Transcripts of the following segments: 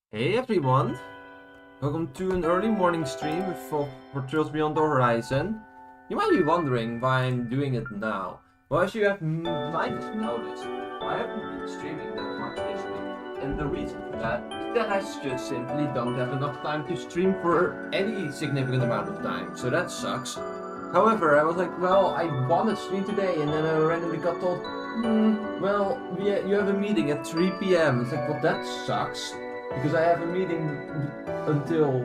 Hey everyone, welcome to an early morning stream for Trails Beyond the Horizon. You might be wondering why I'm doing it now. Well, as you might have noticed, I haven't been streaming that much this week, and the reason for that is that I just simply don't have enough time to stream for any significant amount of time, so that sucks. However, I was like, well, I want to stream today, and then I randomly got told, well, you have a meeting at 3 PM. It's like, well, that sucks. Because I have a meeting until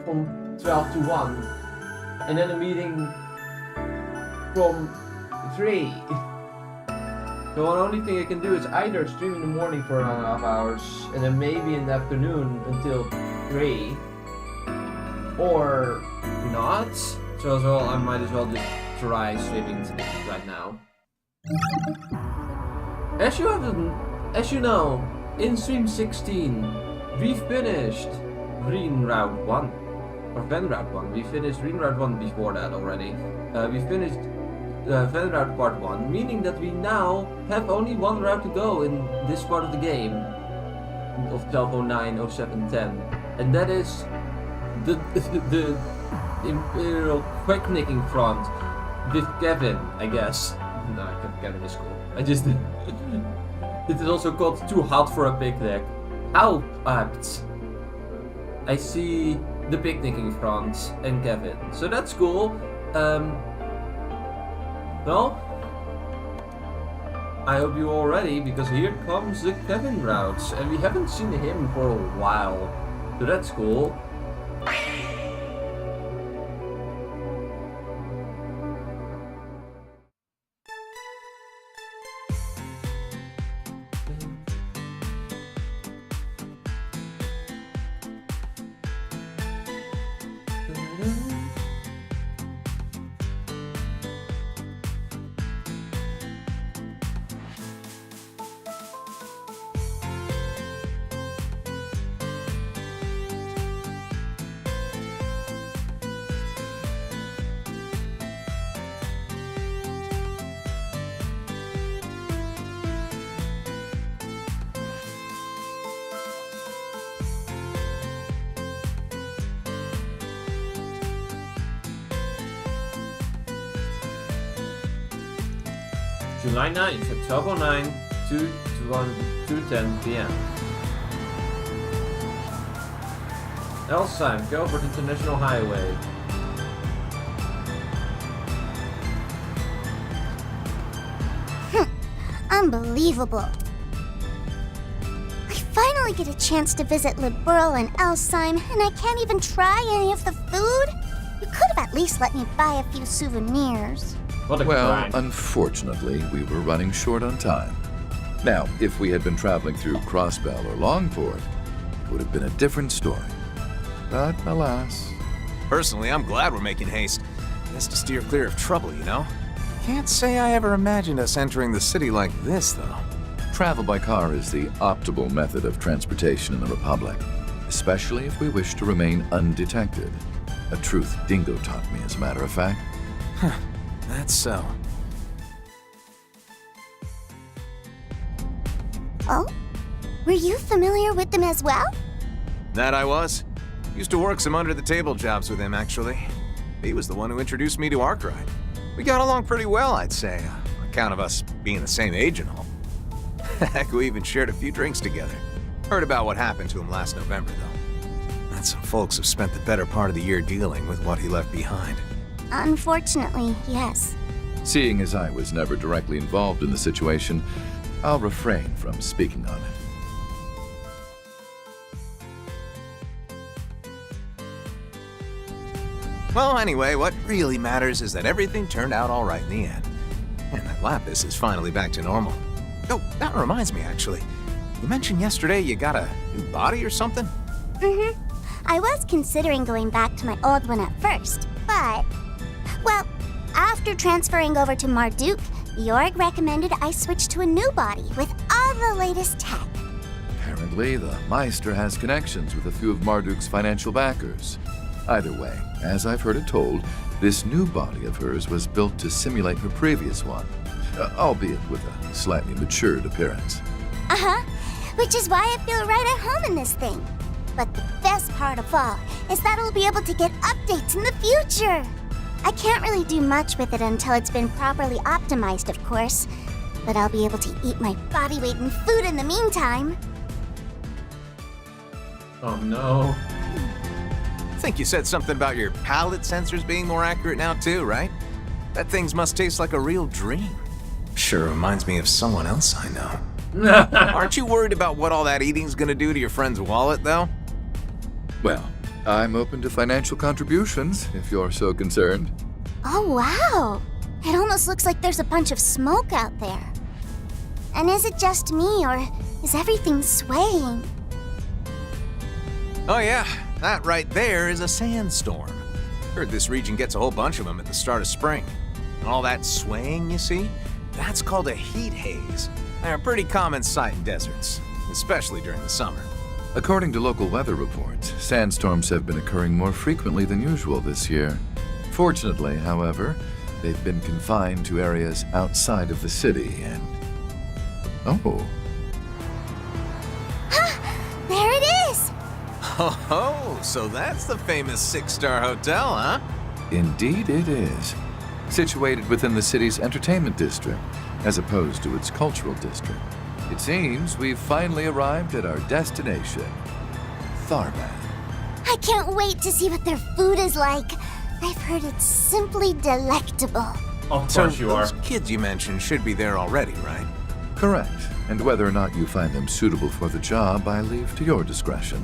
from 12 to 1, and then a meeting from 3. So the only thing I can do is either stream in the morning for 1.5 hours, and then maybe in the afternoon until 3, or not. So as well, I might as well just try streaming right now. As you know, in stream 16, we finished Green Route 1, or Van Route 1. We finished Green Route 1 before that already. We finished Van Route Part 1, meaning that we now have only one route to go in this part of the game of 1209-0710, and that is the Imperial Quacknicking Front with Kevin, I guess. No, I can't. Kevin is cool. I just It is also called Too Hot for a Picnic. How apt. I see the picnicking front and Kevin. So that's cool. Well, I hope you're all ready, because here comes the Kevin routes. And we haven't seen him for a while. So that's cool. July 9th at 12:09 to 2:10 p.m. Elsheim, Calverd International Highway. Unbelievable. I finally get a chance to visit Liberl and Elsheim, and I can't even try any of the food? You could have at least let me buy a few souvenirs. What a Well, grind. unfortunately, we were running short on time. Now, if we had been traveling through Crossbell or Longport, it would have been a different story. But alas. Personally, I'm glad we're making haste. Just to steer clear of trouble, you know? Can't say I ever imagined us entering the city like this, though. Travel by car is the optimal method of transportation in the Republic, especially if we wish to remain undetected. A truth Dingo taught me, as a matter of fact. That's so. Oh? Were you familiar with them as well? That I was. Used to work some under-the-table jobs with him, actually. He was the one who introduced me to Arkwright. We got along pretty well, I'd say, on account of us being the same age and all. Heck, we even shared a few drinks together. Heard about what happened to him last November, though. That some folks have spent the better part of the year dealing with what he left behind. Unfortunately, yes. Seeing as I was never directly involved in the situation, I'll refrain from speaking on it. Well, anyway, what really matters is that everything turned out all right in the end. And that Lapis is finally back to normal. Oh, that reminds me, actually. You mentioned yesterday you got a new body or something? Mm-hmm. I was considering going back to my old one at first, but... Well, after transferring over to Marduk, Jorg recommended I switch to a new body with all the latest tech. Apparently, the Meister has connections with a few of Marduk's financial backers. Either way, as I've heard it told, this new body of hers was built to simulate her previous one, albeit with a slightly matured appearance. Uh-huh, which is why I feel right at home in this thing. But the best part of all is that I'll be able to get updates in the future. I can't really do much with it until it's been properly optimized, of course, but I'll be able to eat my body weight in food in the meantime. Oh no. I think you said something about your palate sensors being more accurate now too, right? That things must taste like a real dream. Sure reminds me of someone else I know. Aren't you worried about what all that eating's gonna do to your friend's wallet, though? Well, I'm open to financial contributions, if you're so concerned. Oh, wow! It almost looks like there's a bunch of smoke out there. And is it just me, or is everything swaying? Oh yeah, that right there is a sandstorm. Heard this region gets a whole bunch of them at the start of spring. And all that swaying you see, that's called a heat haze. They're a pretty common sight in deserts, especially during the summer. According to local weather reports, sandstorms have been occurring more frequently than usual this year. Fortunately, however, they've been confined to areas outside of the city and... Oh. There it is! Oh, so that's the famous six-star hotel, huh? Indeed it is. Situated within the city's entertainment district, as opposed to its cultural district. It seems we've finally arrived at our destination, Tharban. I can't wait to see what their food is like. I've heard it's simply delectable. Of So course you are. those kids you mentioned should be there already, right? Correct. And whether or not you find them suitable for the job, I leave to your discretion.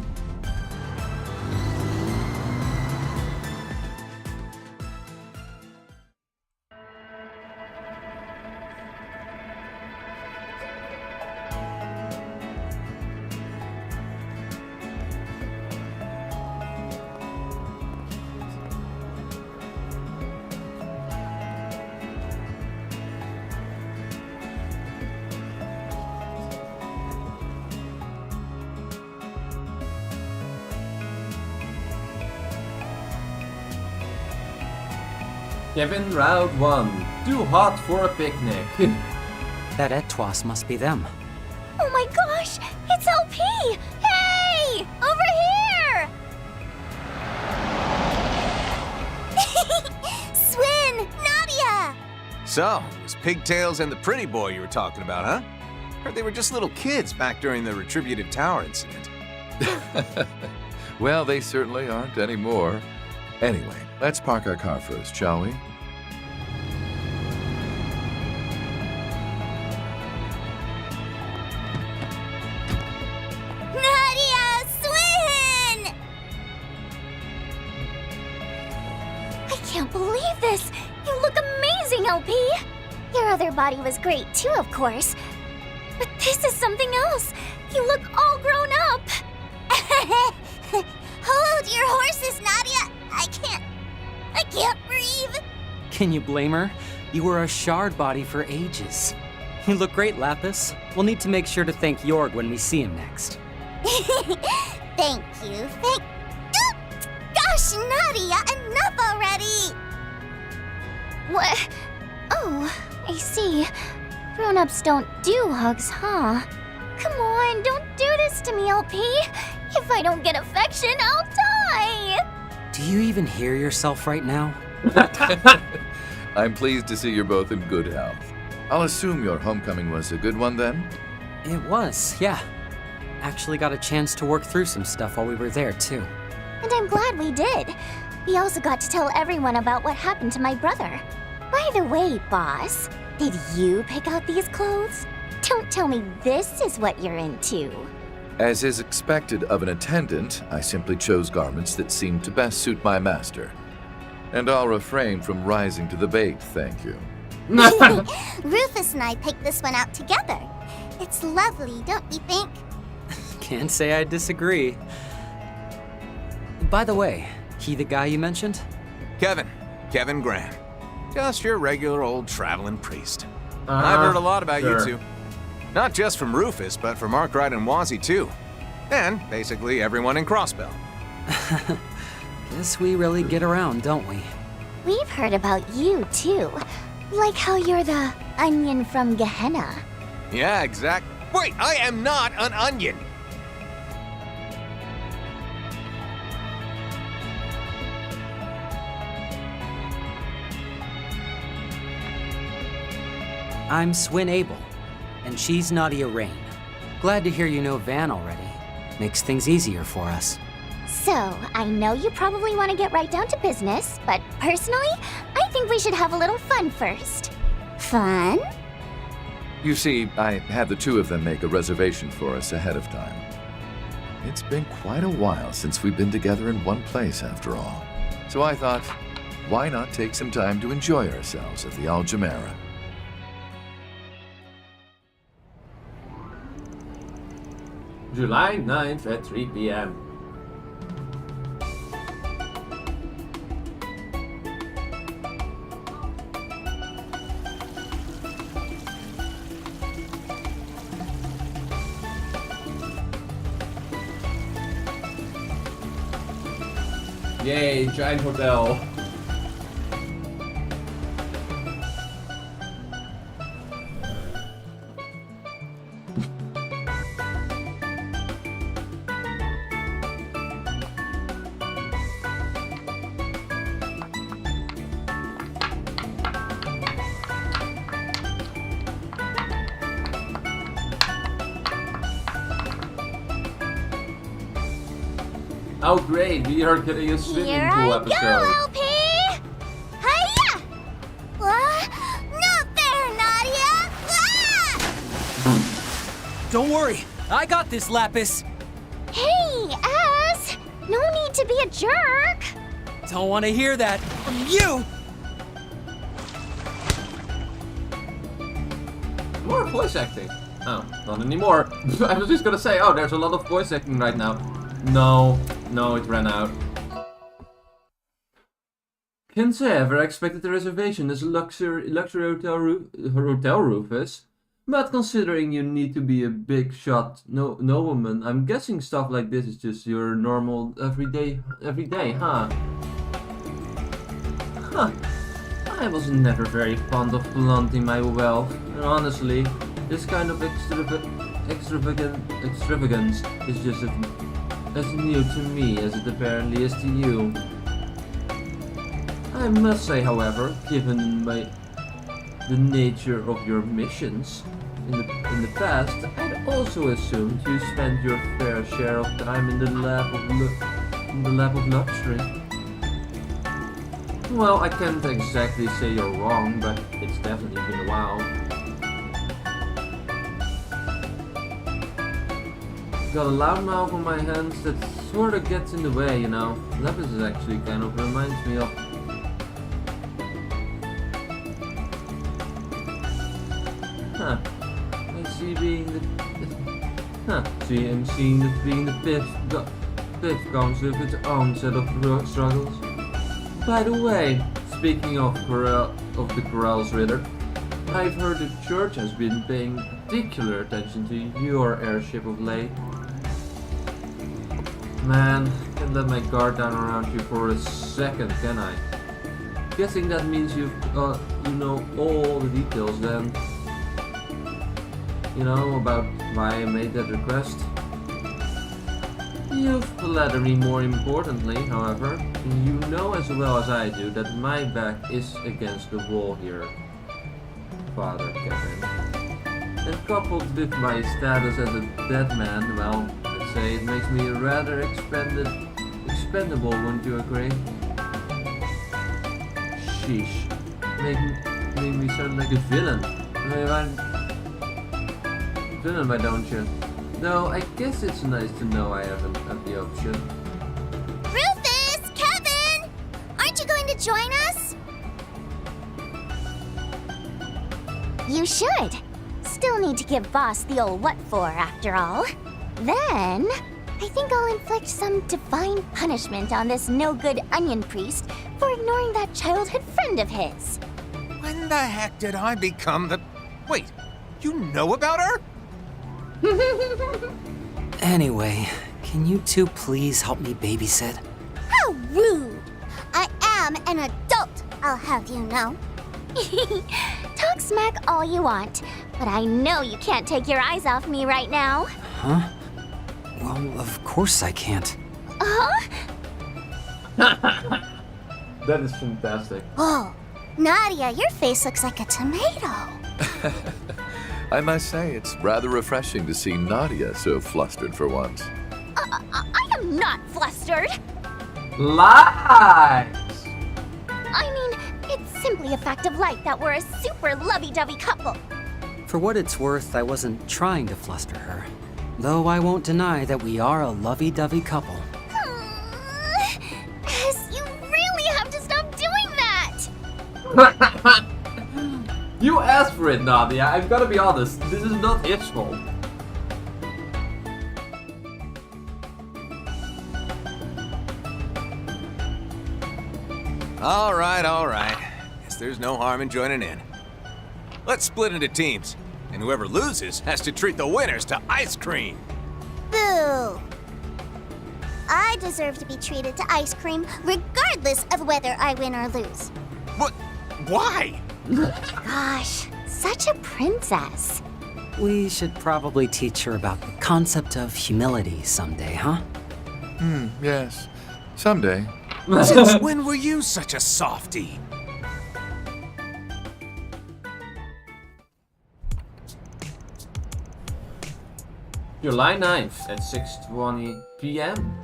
Kevin, Route 1. Too hot for a picnic. That Etwas must be them. Oh my gosh! It's LP! Hey! Over here! Swin! Nadia! So, it was Pigtails and the pretty boy you were talking about, huh? Heard they were just little kids back during the Retributive Tower incident. Well, they certainly aren't anymore. Anyway, let's park our car first, shall we? Nadia, Swin! I can't believe this! You look amazing, LP! Your other body was great too, of course. But this is something else! You look all grown up! Hold your horses, Nadia! I can't breathe! Can you blame her? You were a shard body for ages. You look great, Lapis. We'll need to make sure to thank Jorg when we see him next. Thank you, Gosh, Nadia, enough already! What? Oh, I see. Grown-ups don't do hugs, huh? Come on, don't do this to me, LP. If I don't get affection, I'll die! Do you even hear yourself right now? I'm pleased to see you're both in good health. I'll assume your homecoming was a good one then? It was, yeah. Actually got a chance to work through some stuff while we were there, too. And I'm glad we did. We also got to tell everyone about what happened to my brother. By the way, boss, did you pick out these clothes? Don't tell me this is what you're into. As is expected of an attendant, I simply chose garments that seemed to best suit my master. And I'll refrain from rising to the bait, thank you. Rufus and I picked this one out together. It's lovely, don't you think? Can't say I disagree. By the way, he the guy you mentioned? Kevin Graham. Just your regular old traveling priest. I've heard a lot about you two. Not just from Rufus, but from Arkwright and Wazzy too. And basically everyone in Crossbell. Guess we really get around, don't we? We've heard about you too. Like how you're the onion from Gehenna. Yeah, exact. Wait, I am not an onion! I'm Swin Abel, and she's Nadia Rain. Glad to hear you know Van already. Makes things easier for us. So, I know you probably want to get right down to business, but personally, I think we should have a little fun first. Fun? You see, I had the two of them make a reservation for us ahead of time. It's been quite a while since we've been together in one place, after all. So I thought, why not take some time to enjoy ourselves at the Aljamera? July 9th at 3 p.m. Yay, giant hotel. Oh great, we are getting a swimming Here pool I episode. go, LP! Hiya! What? Not fair, Nadia! Ah! Don't worry, I got this, Lapis. Hey, Ass! No need to be a jerk! Don't want to hear that from you. More voice acting. Oh, not anymore. I was just gonna say, oh, there's a lot of voice acting right now. No, it ran out. Can't say I ever expected the reservation as a luxury hotel Rufus. But considering you need to be a big shot nobleman, I'm guessing stuff like this is just your normal everyday, huh? Huh. I was never very fond of flaunting my wealth, and honestly, this kind of extravagance is just as new to me as it apparently is to you. I must say, however, given my the nature of your missions. In the past, I'd also assumed you spent your fair share of time in the lab of luxury. Well, I can't exactly say you're wrong, but it's definitely been a while. Got a loudmouth on my hands that sorta gets in the way, you know. Lapis is actually kind of reminds me of... Huh. I see being the... Huh. Seeing that being the fifth comes with its own set of struggles. By the way, speaking of the Corrals Ritter, I've heard the church has been paying particular attention to your airship of late. Man, can't let my guard down around you for a second, can I? Guessing that means you know all the details then. You know about why I made that request. You've flattered me more importantly, however. You know as well as I do that my back is against the wall here, Father Kevin. And coupled with my status as a dead man, well, I'd say it makes me rather expendable, wouldn't you agree? Sheesh. Make me sound like a villain. Villain, why don't you? Though I guess it's nice to know I haven't had the option. Rufus! Kevin! Aren't you going to join us? You should. Still need to give Boss the old what for, after all. Then, I think I'll inflict some divine punishment on this no-good onion priest for ignoring that childhood friend of his. When the heck did I become the... Wait, you know about her? Anyway, can you two please help me babysit? How rude! I am an adult, I'll have you know. Talk smack all you want, but I know you can't take your eyes off me right now. Huh? Well, of course I can't. Huh? That is fantastic. Oh, Nadia, your face looks like a tomato. I must say, it's rather refreshing to see Nadia so flustered for once. I am not flustered. Lies! I mean, it's simply a fact of life that we're a super lovey-dovey couple. For what it's worth, I wasn't trying to fluster her. Though I won't deny that we are a lovey-dovey couple. Yes, you really have to stop doing that! You asked for it, Nadia. I've got to be honest. This is not his fault. All right. Guess there's no harm in joining in. Let's split into teams, and whoever loses has to treat the winners to ice cream. Boo! I deserve to be treated to ice cream regardless of whether I win or lose. What? Why? Gosh, such a princess. We should probably teach her about the concept of humility someday, huh? Yes. Someday. Since when were you such a softie? July 9th at 6:20 p.m.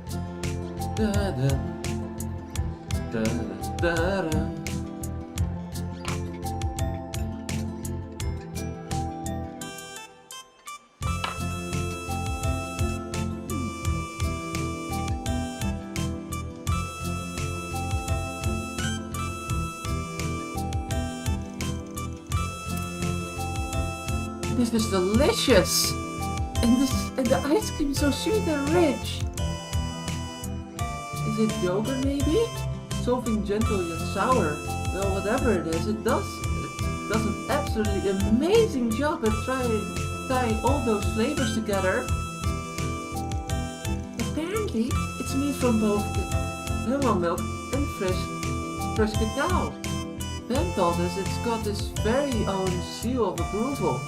This is delicious! And the ice cream is so sweet and rich! Is it yogurt maybe? Something gentle yet sour. Well, whatever it is, it does an absolutely amazing job at tying all those flavors together. Apparently, it's made from both lemon milk and fresh cacao. Ben told us it's got its very own seal of approval.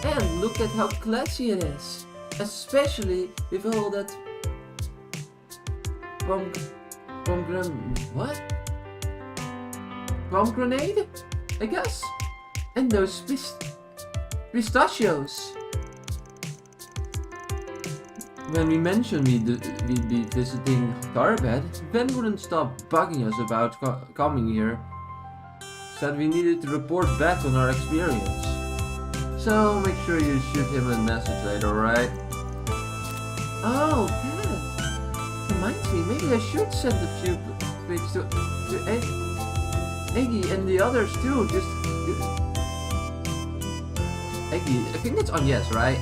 And look at how classy it is. Especially with all that pomegranate, I guess? And those pistachios. When we mentioned we'd be visiting Calverd, Ben wouldn't stop bugging us about coming here. Said we needed to report back on our experience. So make sure you shoot him a message later, alright? Oh, that reminds me, maybe I should send a few pics to Eggy and the others too. Just Eggy, I think it's on yes, right?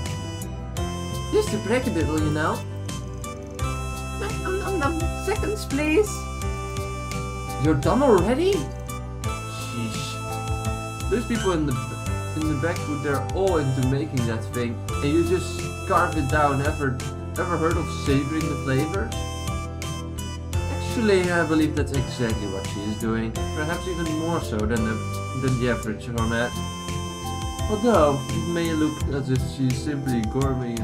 Just to break a little, you know. Seconds, please. You're done already? Sheesh. Those people in the back, they're all into making that thing, and you just carve it down. Ever heard of savoring the flavors? Actually, I believe that's exactly what she is doing. Perhaps even more so than the average hermit. Although it may look as if she's simply gorging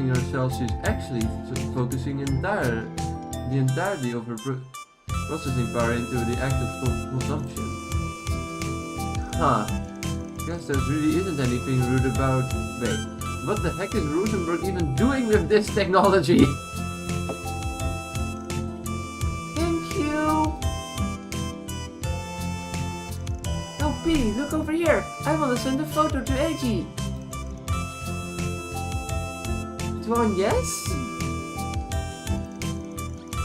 herself, she's actually focusing the entirety of her processing power into the act of consumption. Huh. Guess there really isn't anything rude about... Wait, what the heck is Rosenberg even doing with this technology? Thank you! Oh, P, look over here! I want to send a photo to Eiji! One yes?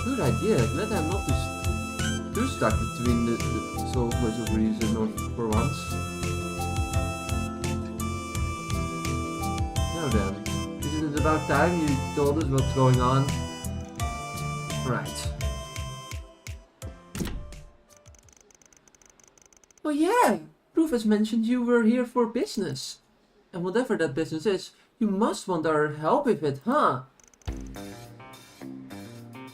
Good idea. Glad I'm not too stuck between the sole place of reason or for once. Now then, isn't it about time you told us what's going on? Right. Oh yeah! Rufus mentioned you were here for business. And whatever that business is, you must want our help with it, huh?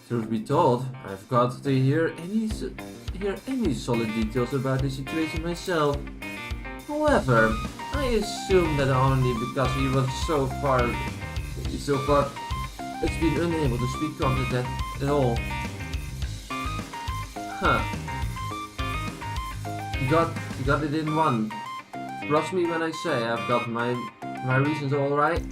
Truth be told, I've got to hear any solid details about the situation myself. However, I assume that only because he was so far it's been unable to speak on it at all. Huh. You got it in one. Trust me when I say I've got my reasons alright.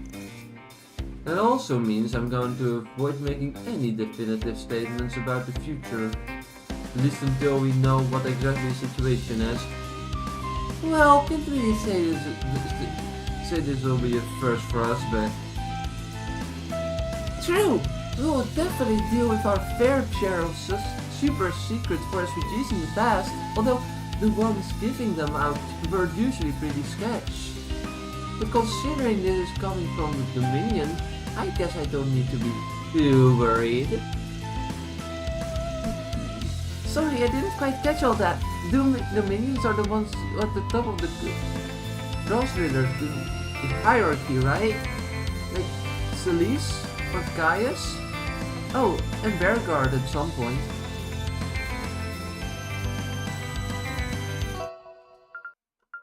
That also means I'm going to avoid making any definitive statements about the future, at least until we know what exactly the situation is. Well, can't really say this will be a first for us, but... True! We'll definitely deal with our fair share of super secrets for refugees in the past, although the ones giving them out were usually pretty sketch. But considering this is coming from the Dominion, I guess I don't need to be too worried. Sorry, I didn't quite catch all that. Dominions are the ones at the top of the grocery the hierarchy, right? Like Celise or Caius? Oh, and Bergard at some point.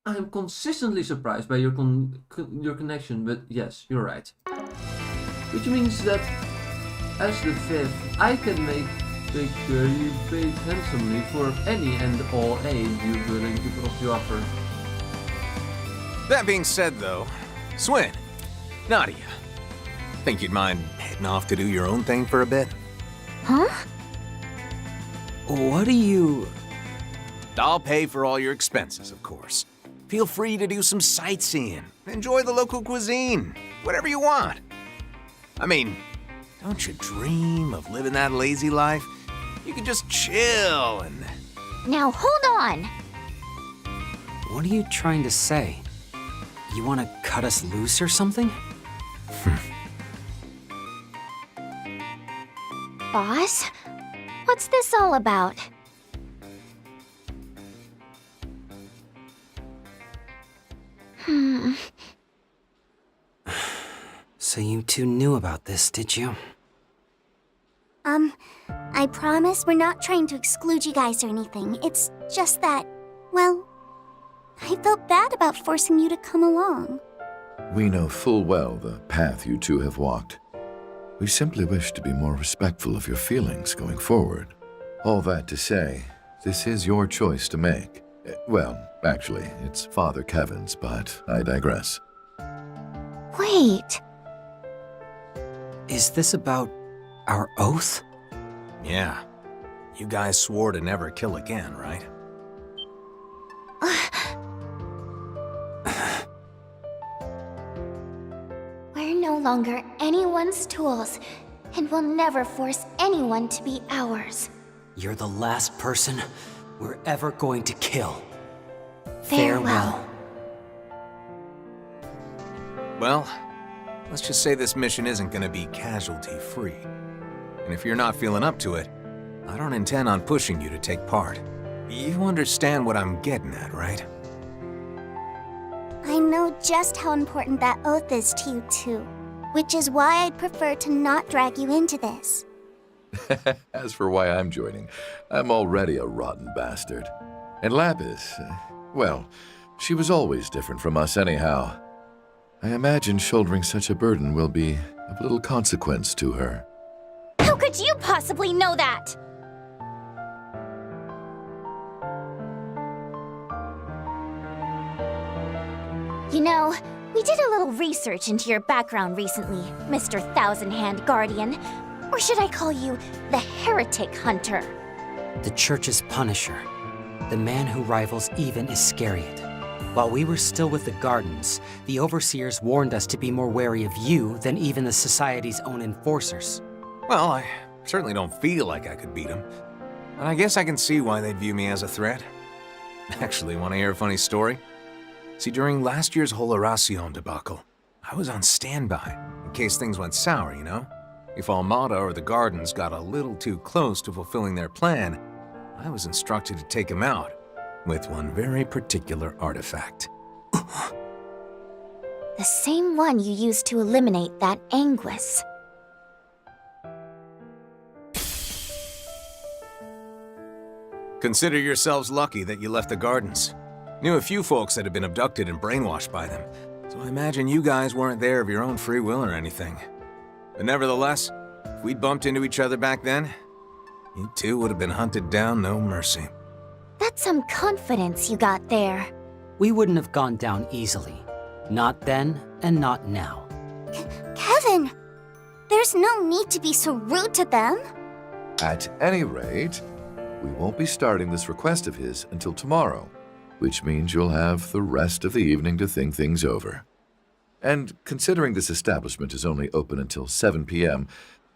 I am consistently surprised by your connection, but yes, you're right. Which means that, as the fifth, I can make sure you paid handsomely for any and all aid you're willing to offer. That being said, though, Swin, Nadia, think you'd mind heading off to do your own thing for a bit? Huh? What do you... I'll pay for all your expenses, of course. Feel free to do some sightseeing, enjoy the local cuisine, whatever you want. I mean, don't you dream of living that lazy life? You can just chill and... Now hold on! What are you trying to say? You want to cut us loose or something? Boss? What's this all about? So you two knew about this, did you? I promise we're not trying to exclude you guys or anything. It's just that, well, I felt bad about forcing you to come along. We know full well the path you two have walked. We simply wish to be more respectful of your feelings going forward. All that to say, this is your choice to make. Well, actually, it's Father Kevin's, but I digress. Wait. Is this about our oath? Yeah. You guys swore to never kill again, right? We're no longer anyone's tools, and we'll never force anyone to be ours. You're the last person we're ever going to kill. Farewell. Well, let's just say this mission isn't gonna be casualty-free. And if you're not feeling up to it, I don't intend on pushing you to take part. You understand what I'm getting at, right? I know just how important that oath is to you, too. Which is why I'd prefer to not drag you into this. As for why I'm joining, I'm already a rotten bastard. And Lapis, well, she was always different from us anyhow. I imagine shouldering such a burden will be of little consequence to her. How could you possibly know that? You know, we did a little research into your background recently, Mr. Thousand-Hand Guardian. Or should I call you the Heretic Hunter? The Church's Punisher. The man who rivals even Iscariot. While we were still with the Gardens, the Overseers warned us to be more wary of you than even the Society's own enforcers. Well, I certainly don't feel like I could beat him. And I guess I can see why they'd view me as a threat. Actually, want to hear a funny story? See, during last year's whole Horacion debacle, I was on standby, in case things went sour, you know? If Almada or the Gardens got a little too close to fulfilling their plan, I was instructed to take him out, with one very particular artifact. The same one you used to eliminate that Anguis. Consider yourselves lucky that you left the Gardens. Knew a few folks that had been abducted and brainwashed by them, so I imagine you guys weren't there of your own free will or anything. But nevertheless, if we'd bumped into each other back then, you two would have been hunted down no mercy. That's some confidence you got there. We wouldn't have gone down easily. Not then, and not now. Kevin! There's no need to be so rude to them. At any rate, we won't be starting this request of his until tomorrow, which means you'll have the rest of the evening to think things over. And considering this establishment is only open until 7 p.m.,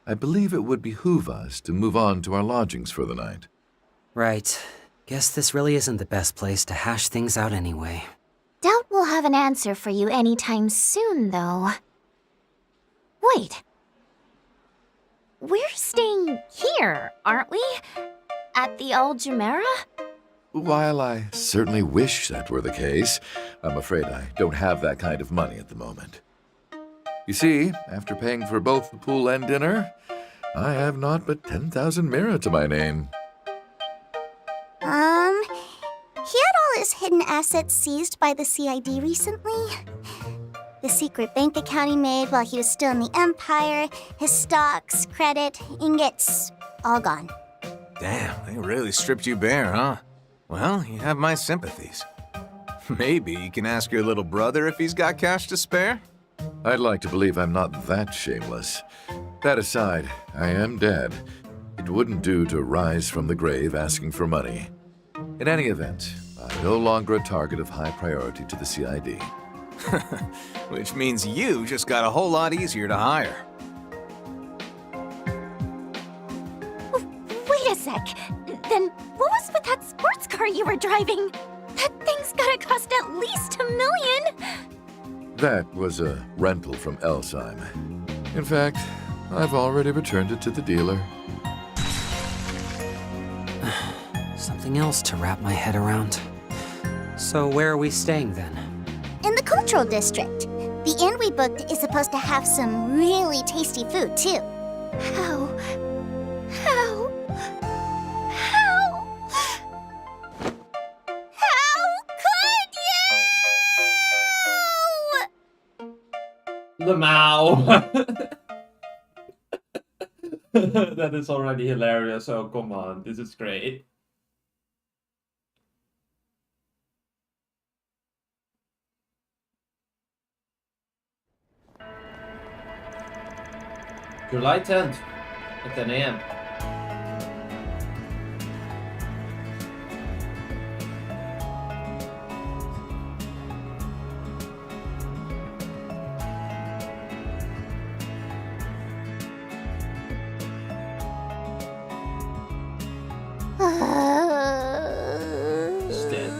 I believe it would behoove us to move on to our lodgings for the night. Right. Guess this really isn't the best place to hash things out anyway. Doubt we'll have an answer for you anytime soon, though. Wait. We're staying here, aren't we? At the Aljamera? While I certainly wish that were the case, I'm afraid I don't have that kind of money at the moment. You see, after paying for both the pool and dinner, I have not but 10,000 mira to my name. He had all his hidden assets seized by the CID recently. The secret bank account he made while he was still in the Empire, his stocks, credit, ingots, all gone. Damn, they really stripped you bare, huh? Well, you have my sympathies. Maybe you can ask your little brother if he's got cash to spare? I'd like to believe I'm not that shameless. That aside, I am dead. It wouldn't do to rise from the grave asking for money. In any event, I'm no longer a target of high priority to the CID. Which means you just got a whole lot easier to hire. Wait a sec. Then what was with that sports car you were driving? That thing's gotta cost at least $1 million. That was a rental from Elsheim. In fact, I've already returned it to the dealer. Something else to wrap my head around. So where are we staying then? In the cultural district. The inn we booked is supposed to have some really tasty food, too. How could you? Lamau! That is already hilarious, so come on, this is great. July 10th at 10 a.m. It's dead.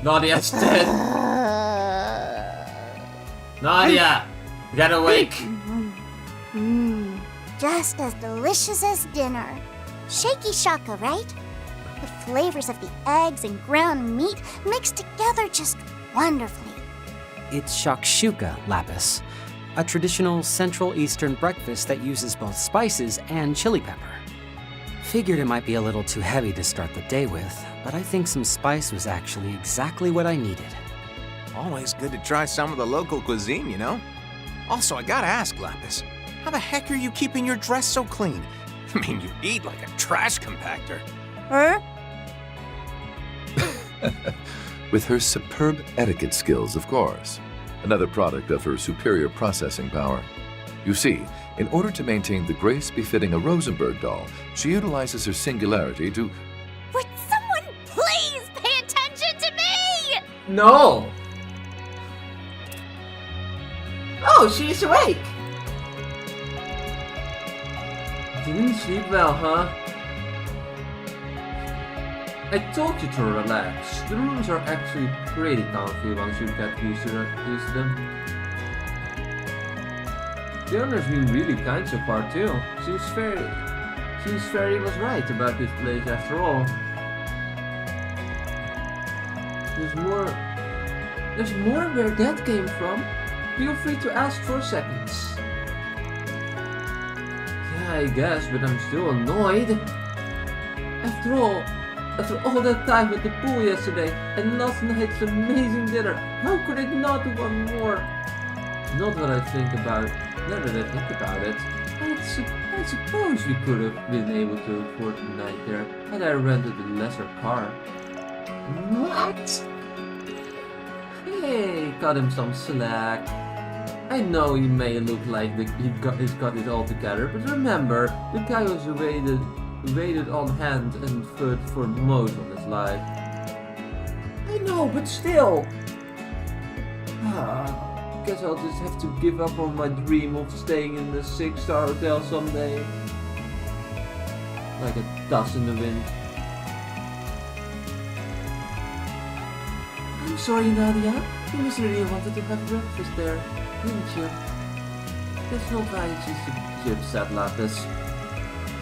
Nadia's dead. Nadia! Get awake! Just as delicious as dinner. Shaky shaka, right? The flavors of the eggs and ground meat mixed together just wonderfully. It's shakshuka, Lapis, a traditional Central Eastern breakfast that uses both spices and chili pepper. Figured it might be a little too heavy to start the day with, but I think some spice was actually exactly what I needed. Always good to try some of the local cuisine, you know? Also, I gotta ask, Lapis, how the heck are you keeping your dress so clean? I mean, you eat like a trash compactor. Huh? With her superb etiquette skills, of course. Another product of her superior processing power. You see, in order to maintain the grace befitting a Rosenberg doll, she utilizes her singularity to... Would someone please pay attention to me? No! Oh, she's awake! Didn't sleep well, huh? I told you to relax. The rooms are actually pretty comfy once you get used to them. The owner's been really kind so far too. Seems Fairy was right about this place after all. There's more where that came from. Feel free to ask for seconds. Yeah, I guess, but I'm still annoyed. After all that time at the pool yesterday and last night's amazing dinner, how could I not want more? Not what I think about. Now that I think about it, I suppose we could have been able to afford the night there had I rented a lesser car. What? Hey, cut him some slack. I know he may look like he's got it all together, but remember, the guy was waited on hand and foot for most of his life. I know, but still. Guess I'll just have to give up on my dream of staying in the 6-star hotel someday. Like a dust in the wind. I'm sorry, Nadia. You must really wanted to have breakfast there, didn't you? That's not why she's upset, Lapis.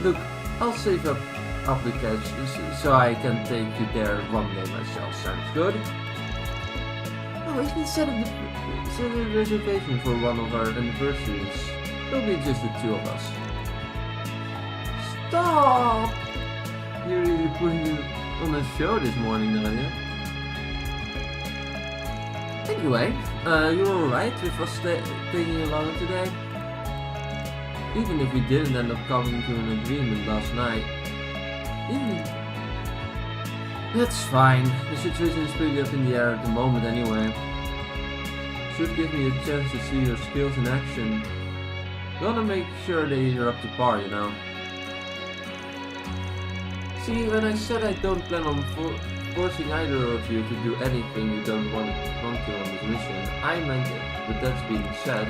Look, I'll save up the cash so I can take you there one day myself. Sounds good? Oh, I can set a reservation for one of our anniversaries. It'll be just the two of us. Stop! You're really putting it on a show this morning, Nadia. Anyway, you're alright with us taking you along today? Even if we didn't end up coming to an agreement last night. That's fine. The situation is pretty up in the air at the moment anyway. Should give me a chance to see your skills in action. Gotta make sure that you're up to par, you know. See, when I said I don't plan on forcing either of you to do anything you don't want to on this mission, I meant it. But that being said,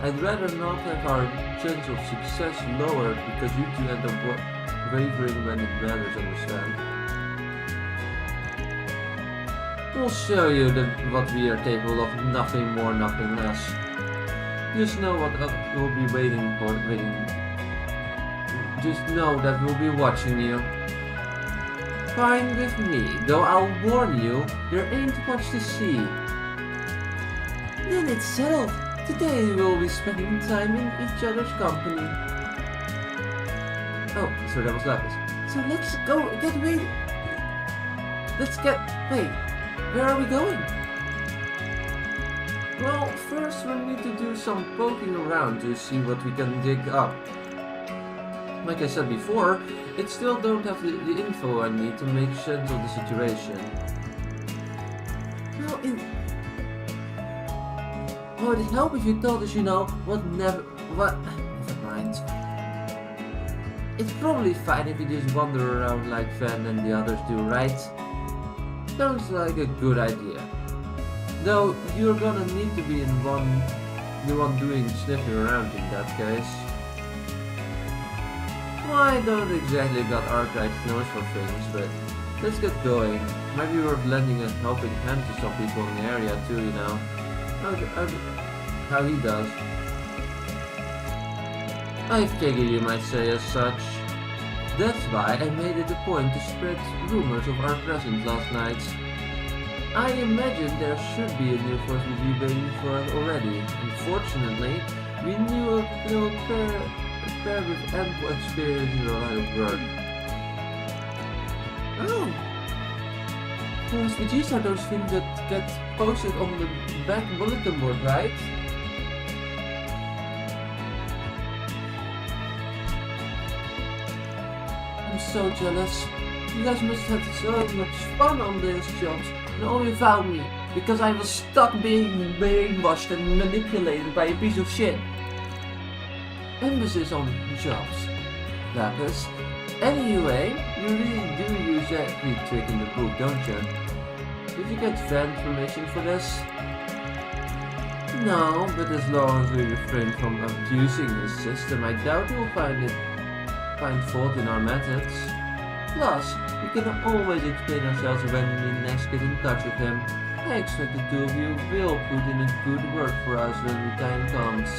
I'd rather not have our chance of success lowered because you two end up wavering when it matters, understand? We'll show you what we are capable of, nothing more, nothing less. Just know what we'll be waiting. Just know that we'll be watching you. Fine with me, though I'll warn you, there ain't much to see. Then it's settled. Today we'll be spending time in each other's company. Oh, sorry, that was Lapis. So let's go, wait, where are we going? Well, first we'll need to do some poking around to see what we can dig up. Like I said before, I still don't have the info I need to make sense of the situation. Well, it'd help if you told us, you know, never mind. It's probably fine if you just wander around like Van and the others do, right? Sounds like a good idea. Though you're gonna need to be the one doing sniffing around in that case. Well, I don't exactly got Arkwright's nose for things, but let's get going. Might be worth lending a helping hand to some people in the area too, you know. How he does. I figure you might say as such. That's why I made it a point to spread rumors of our presence last night. I imagine there should be a new first review waiting for us already. Unfortunately, we knew a little pair with ample experience in the line of work. Oh! First reviews are those things that get posted on the back bulletin board, right? I'm so jealous. You guys must have had so much fun on these jobs. And only found me because I was stuck being brainwashed and manipulated by a piece of shit. Emphasis on jobs. Lapis. Anyway, you really do use every trick in the book, don't you? Did you get fan permission for this? No, but as long as we refrain from abusing the system, I doubt you'll find fault in our methods. Plus, we can always explain ourselves when we next get in touch with him. I expect the two of you will put in a good word for us when the time comes.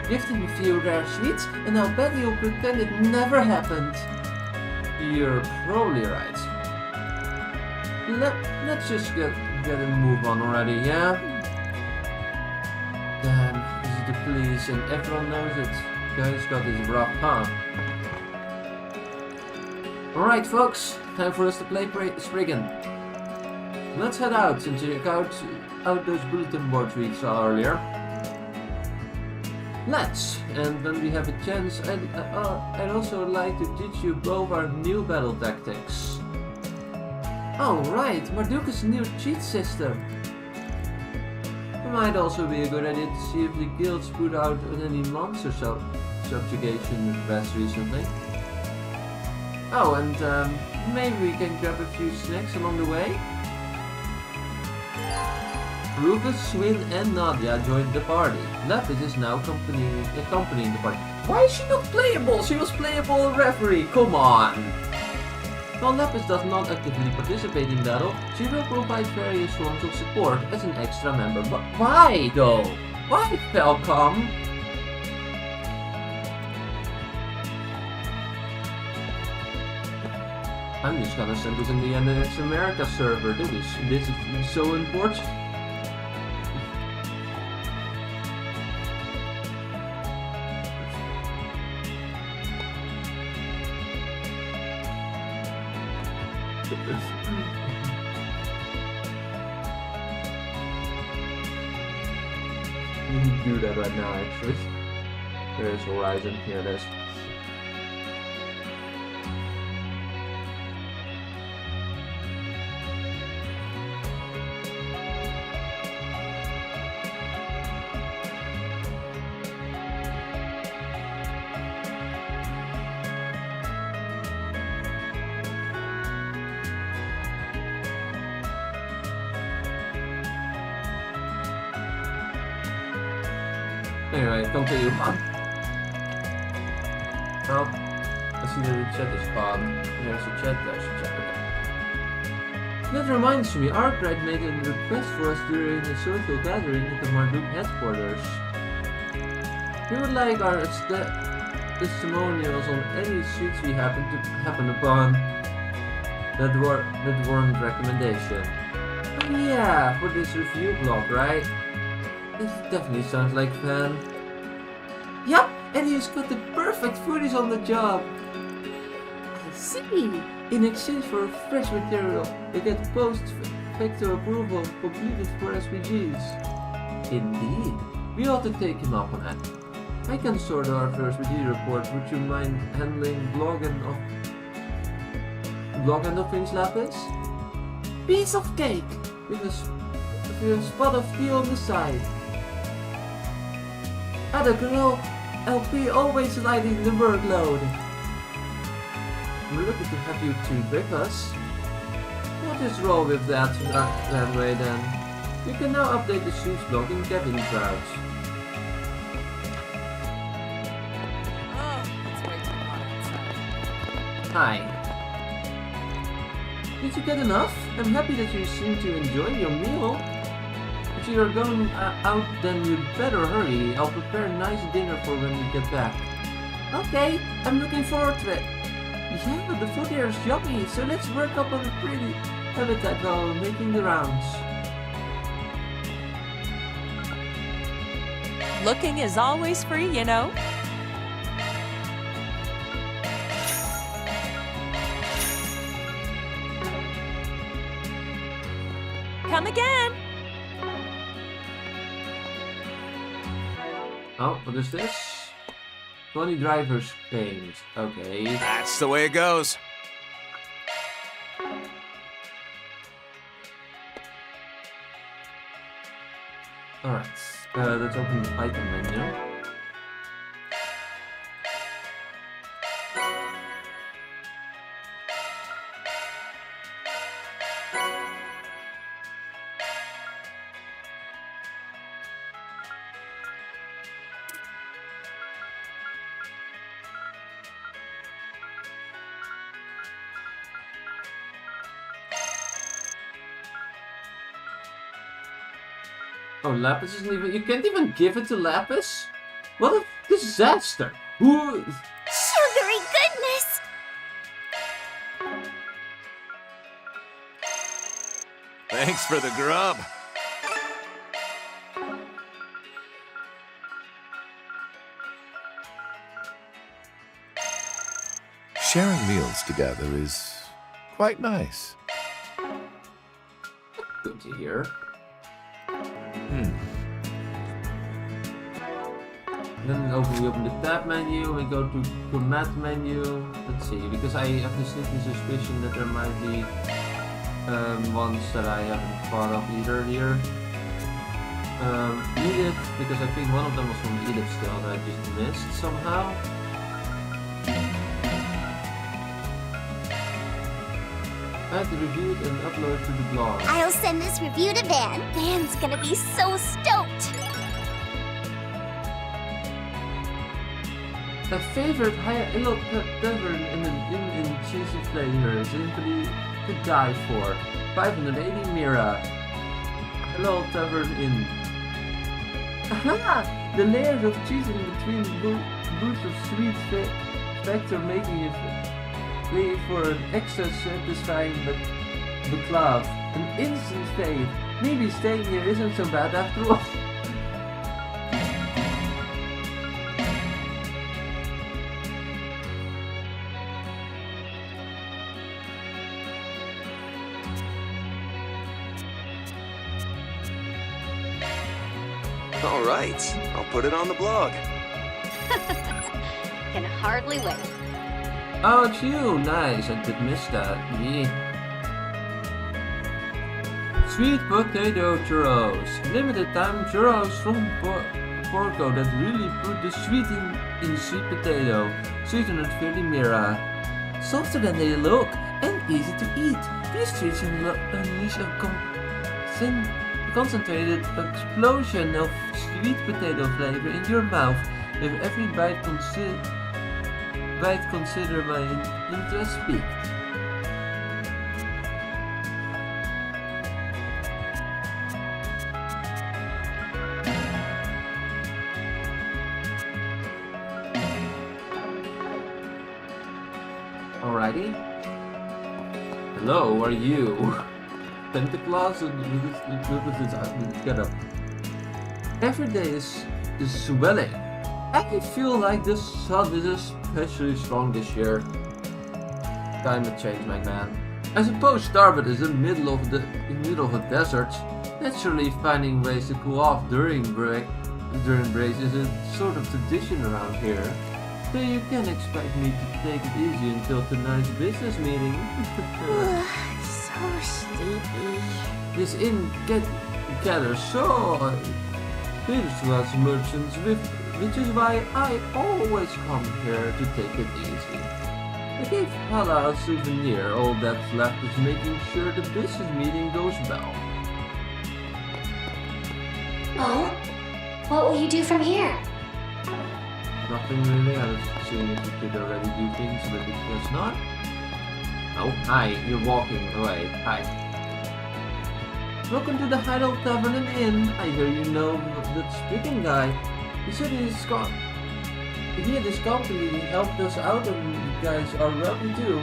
Give them a few rare sweets, and I'll bet you'll pretend it never happened. You're probably right. Let's just get a move on already, yeah? Damn, this is the police and everyone knows it. Guy's got this rough, huh? Alright folks, time for us to play Spriggan. Let's head out and check out those bulletin boards we saw earlier. Let's! And when we have a chance, I'd also like to teach you both our new battle tactics. Oh right, Marduk's new cheat system. It might also be a good idea to see if the guilds put out any monster subjugation requests recently. Oh, and maybe we can grab a few snacks along the way? Rufus, Swin, and Nadia joined the party. Lapis is now accompanying the party. Why is she not playable? She was playable referee, come on! While Lapis does not actively participate in battle, she will provide various forms of support as an extra member. But why though? Why, Falcom? I'm just gonna send this in the NIS America server. This is so important. We can do that right now, actually. There's Horizon. Here it is. Anyway, continue on. Oh, I see that the chat is gone. There's a chat, okay. That reminds me, Arkwright made a request for us during a social gathering at the Marduk headquarters. We would like our testimonials on any suits we happen upon that warrant recommendation. Oh yeah, for this review blog, right? This definitely sounds like fun. Yup, and he's got the perfect foodies on the job. I see. In exchange for fresh material, they get post-facto approval completed for SPGs. Indeed, we ought to take him up on that. I can sort our first review report. Would you mind handling blog and of things, Lapis? Piece of cake with a spot of tea on the side. Ah, the girl LP always lighting the workload. We're lucky to have you two with us. We'll just roll with that way then. You can now update the shoes blog in Kevin Crouch. Oh, it's way too hot outside. Hi. Did you get enough? I'm happy that you seem to enjoy your meal. If you're going out, then you'd better hurry. I'll prepare a nice dinner for when you get back. Okay, I'm looking forward to it. Yeah, the food here is yummy, so let's work up on a pretty habitat while making the rounds. Looking is always free, you know. Come again. Oh, what is this? 20 drivers games. Okay. That's the way it goes. Alright. Let's open the item menu. Oh, Lapis isn't even... You can't even give it to Lapis? What a disaster! Who... Sugary goodness! Thanks for the grub. Sharing meals together is quite nice. Good to hear. Then we open the tab menu, we go to command menu. Let's see, because I have the sneaky suspicion that there might be ones that I haven't thought of either here. Edith, because I think one of them was from Edith still that I just missed somehow. I have to review it and upload it to the blog. I'll send this review to Van. Van's gonna be so stoked. A favorite high-elo tavern in cheesy flavor, simply to die for. 580 Mira. Hello Tavern Inn. Aha! The layers of cheese in between boosts of sweet factor making it way for an extra satisfying baklava. An instant fave. Maybe staying here isn't so bad after all. All right, I'll put it on the blog. Can hardly wait. Oh, it's you! Nice, I did miss that. Yeah. Sweet potato churros. Limited time churros from Porco that really put the sweet in sweet potato. 630 Mira. Softer than they look and easy to eat. These treats unleash a concentrated explosion of sweet potato flavor in your mouth. With every bite consider my interest peaked. Alrighty. Hello, who are you? Pentaclaws and get up. Every day is swelling. I feel like the sun is especially strong this year. Climate change, my man. I suppose Starbuck is in the middle of a desert. Naturally, finding ways to cool off during breaks is a sort of tradition around here. So you can expect me to take it easy until tonight's business meeting. So sleepy. This inn gathers so Here's to us merchants, which is why I always come here to take it easy. I gave Hala a souvenir. All that's left is making sure the business meeting goes well. Oh? What will you do from here? Nothing really. I was seeing if you could already do things, but it does not. Oh, hi. You're walking away. Hi. Welcome to the Heidel Tavern and Inn. I hear you know that speaking guy. He said he had this company helped us out and you guys are welcome too.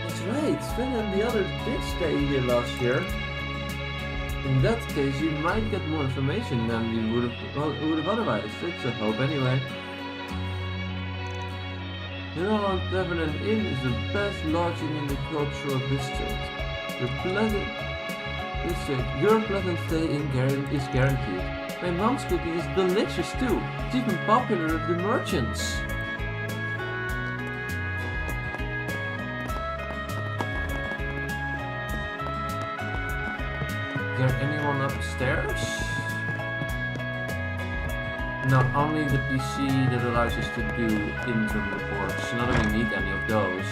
That's right, Sven and the others did stay here last year. In that case, you might get more information than we would have otherwise. It's a hope anyway. You know, Tavern and Inn is the best lodging in the cultural district. Your pleasant stay is guaranteed. My mom's cooking is delicious too. It's even popular with the merchants. Is there anyone upstairs? No, only the PC that allows us to do interim reports. Not that we need any of those.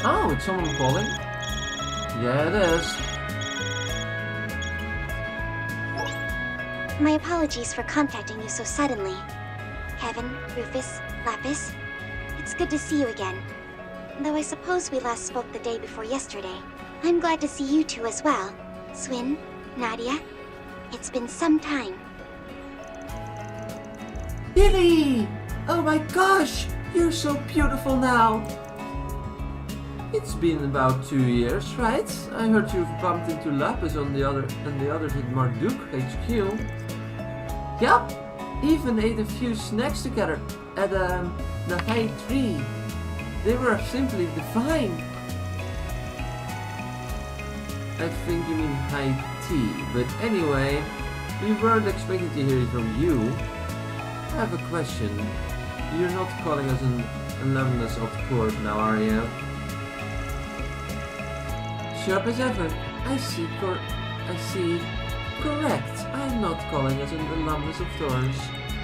Oh, it's someone calling? Yeah, it is. My apologies for contacting you so suddenly. Kevin, Rufus, Lapis, it's good to see you again. Though I suppose we last spoke the day before yesterday. I'm glad to see you two as well. Swin, Nadia, it's been some time. Lily! Oh my gosh! You're so beautiful now! It's been about 2 years, right? I heard you've bumped into Lapis and the others at Marduk HQ. Yup! Even ate a few snacks together at the high tree. They were simply divine. I think you mean high tea, but anyway, we weren't expecting to hear it from you. I have a question. You're not calling us an alumnus of course now, are you? Sharp as ever. I see. Correct. I'm not calling us an alumnus of Thorns.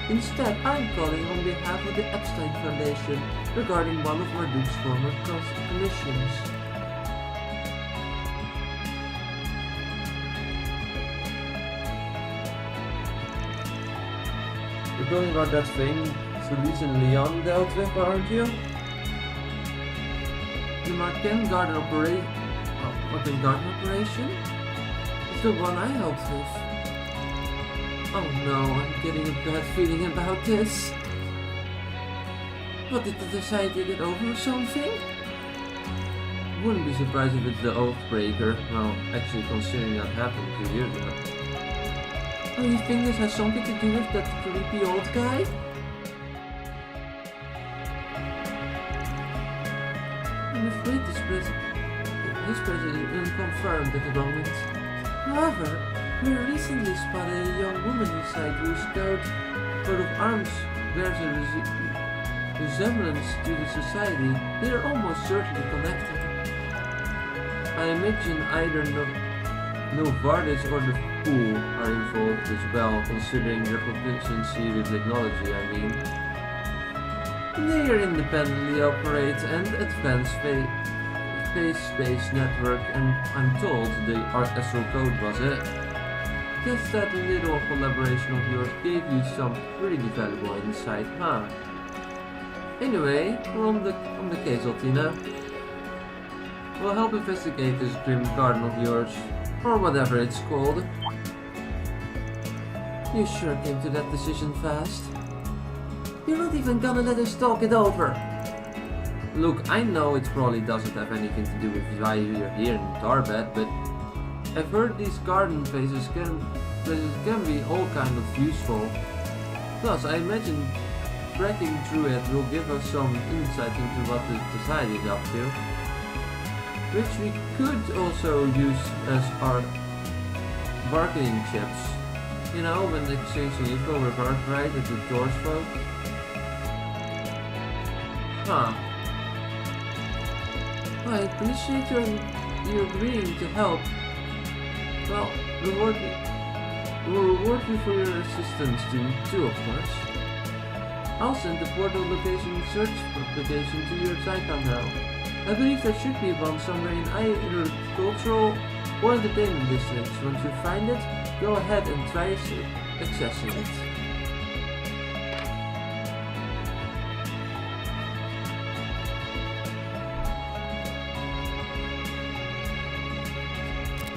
Instead, I'm calling on behalf of the Epstein Foundation regarding one of Marduk's former commissions. You're talking about that thing Felice and Leon dealt with, aren't you? The Marken Garden operation? It's the one I helped with. Oh no, I'm getting a bad feeling about this. What, did the society get over or something? Wouldn't be surprised if it's the Oathbreaker. Well, actually considering that happened 2 years ago. Oh, you think this has something to do with that creepy old guy? I'm afraid his presence is unconfirmed at the moment. However, we recently spotted a young woman inside whose coat of arms bears a resemblance to the society. They are almost certainly connected. I imagine either Novardis or the Fool are involved as well, considering their proficiency with technology, I mean. They are independently operate and advanced space network, and I'm told the Astral Code was it. Guess that little collaboration of yours gave you some pretty valuable insight, huh? Anyway, we're on the case, Altina. We'll help investigate this grim garden of yours, or whatever it's called. You sure came to that decision fast. You're not even gonna let us talk it over. Look, I know it probably doesn't have anything to do with why you're here in Tarbet, but I've heard these garden places can be all kind of useful. Plus, I imagine trekking through it will give us some insight into what the society is up to, which we could also use as our bargaining chips. You know, when exchanging info with Arkwright at the Doors folk. Huh. I appreciate your you agreeing to help, well, we'll reward you for your assistance too, of course. I'll send the portal location search application to your site now. I believe there should be one somewhere in either cultural or entertainment districts. Once you find it, go ahead and try accessing it.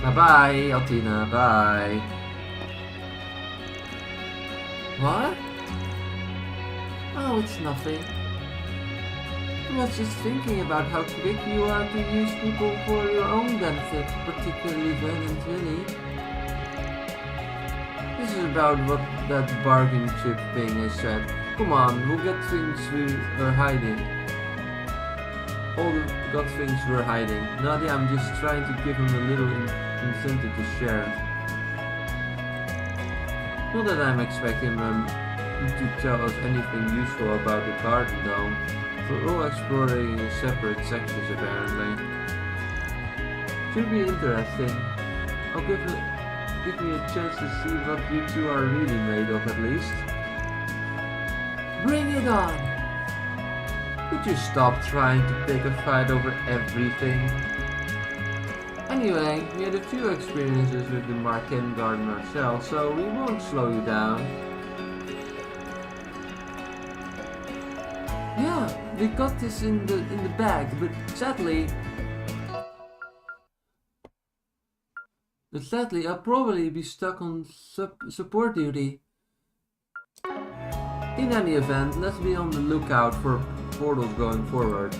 Bye-bye, Altina, bye. What? Oh, it's nothing. I was just thinking about how quick you are to use people for your own benefit, particularly Ben and Willy. This is about what that bargain chip thing I said. Come on, we'll get things we're hiding. All the got things we're hiding. Nadia, I'm just trying to give him a little incentive to share. Not that I'm expecting him to tell us anything useful about the garden though. We're all exploring in separate sections apparently. Should be interesting. I'll give me a chance to see what you two are really made of at least. Bring it on! Could you stop trying to pick a fight over everything? Anyway, we had a few experiences with the Marken garden ourselves, so we won't slow you down. Yeah, we got this in the bag, but sadly I'll probably be stuck on support duty. In any event, let's be on the lookout for portals going forward.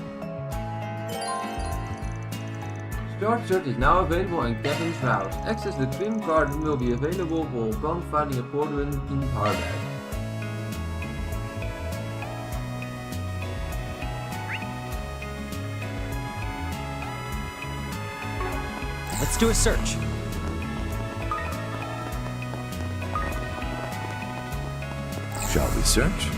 Short search is now available on Kevin's route. Access the Trim Garden will be available upon finding a portal in Calverd. Let's do a search. Shall we search?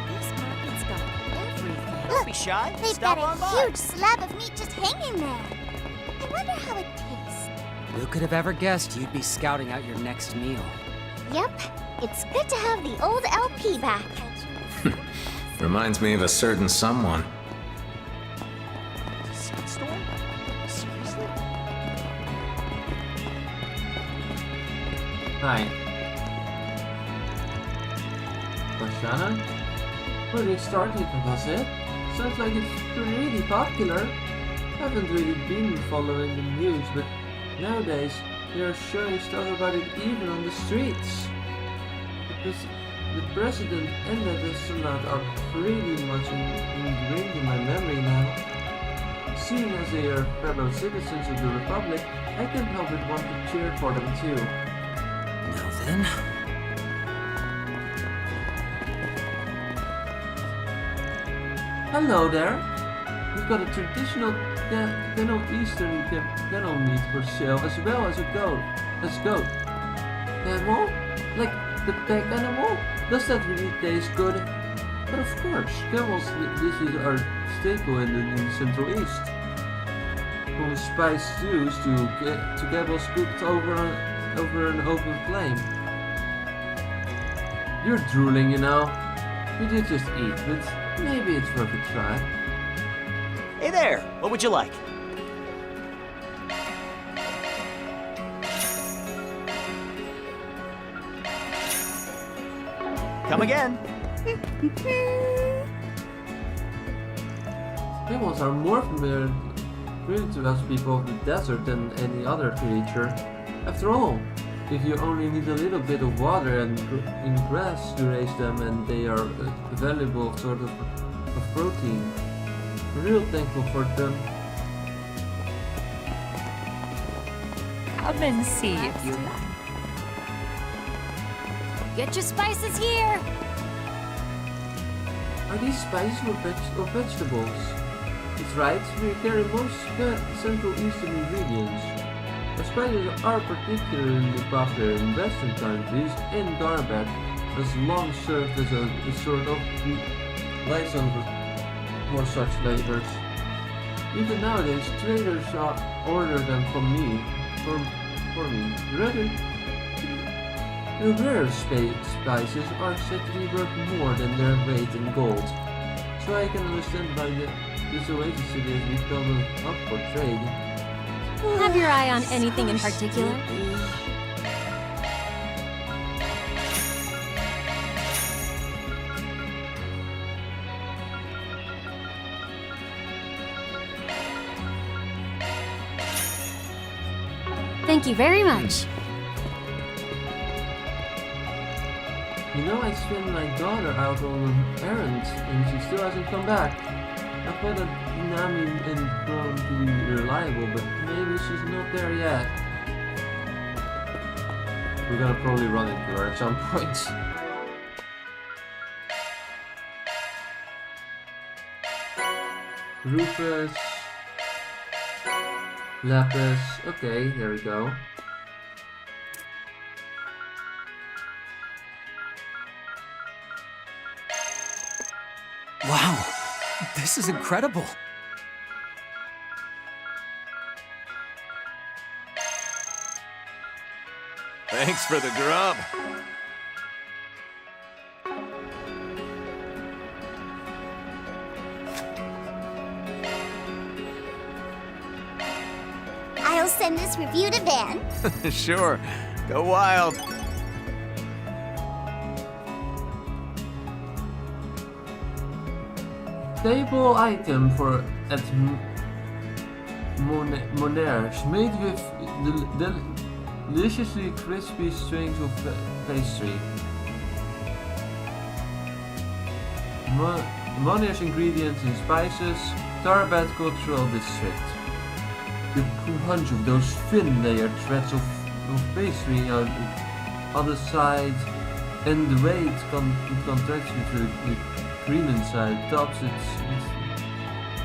This market's got everything. Look, Be shy. they've Stop got on a by. huge slab of meat just hanging there. I wonder how it tastes. Who could have ever guessed you'd be scouting out your next meal? Yep, it's good to have the old LP back. Reminds me of a certain someone. Storm? Seriously? Hi. Oshana? Where they started, was it? Sounds like it's pretty popular. Haven't really been following the news, but nowadays they are showing stuff about it even on the streets. The president and the astronaut are pretty much ingrained in my memory now. Seeing as they are fellow citizens of the Republic, I can't help but want to cheer for them too. Now then. Hello there! We've got a traditional Eastern kennel meat for sale as well as a goat. Camel? Like the pet animal? Does that really taste good? But of course, camels dishes are staple in the Central East. From spiced stews to camels cooked over an open flame. You're drooling, you know. You did just eat, but maybe it's worth a try. Hey there, what would you like? Come again. Camels are more familiar to us people of the desert than any other creature. After all, if you only need a little bit of water and grass to raise them, and they are a valuable sort of protein. Real thankful for them. Come and see if you like. Get your spices here! Are these spices or vegetables? That's right, we carry most Central Eastern ingredients. The spices are particularly popular in Western countries, and Calverd has long served as a sort of liaison for such labors. Even nowadays, traders order them from me, for me. Rather, the rare spices are said to be worth more than their weight in gold. So I can understand why this oasis city has become up for trade. Have your eye on anything in particular? Thank you very much. You know, I sent my daughter out on an errand and she still hasn't come back. I thought that Nami and grown to be reliable, but maybe she's not there yet. We're gonna probably run into her at some point. Rufus. Lapis. Okay, there we go. Wow, this is incredible. Thanks for the grub. I'll send this review to Van. Sure, go wild. Staple item for at Monaires, made with deliciously crispy strings of pastry. Monaires ingredients and spices, Tarbet Cultural District. The crunch of those thin layered threads of pastry on the other side, and the way it contracts with the cream inside tops its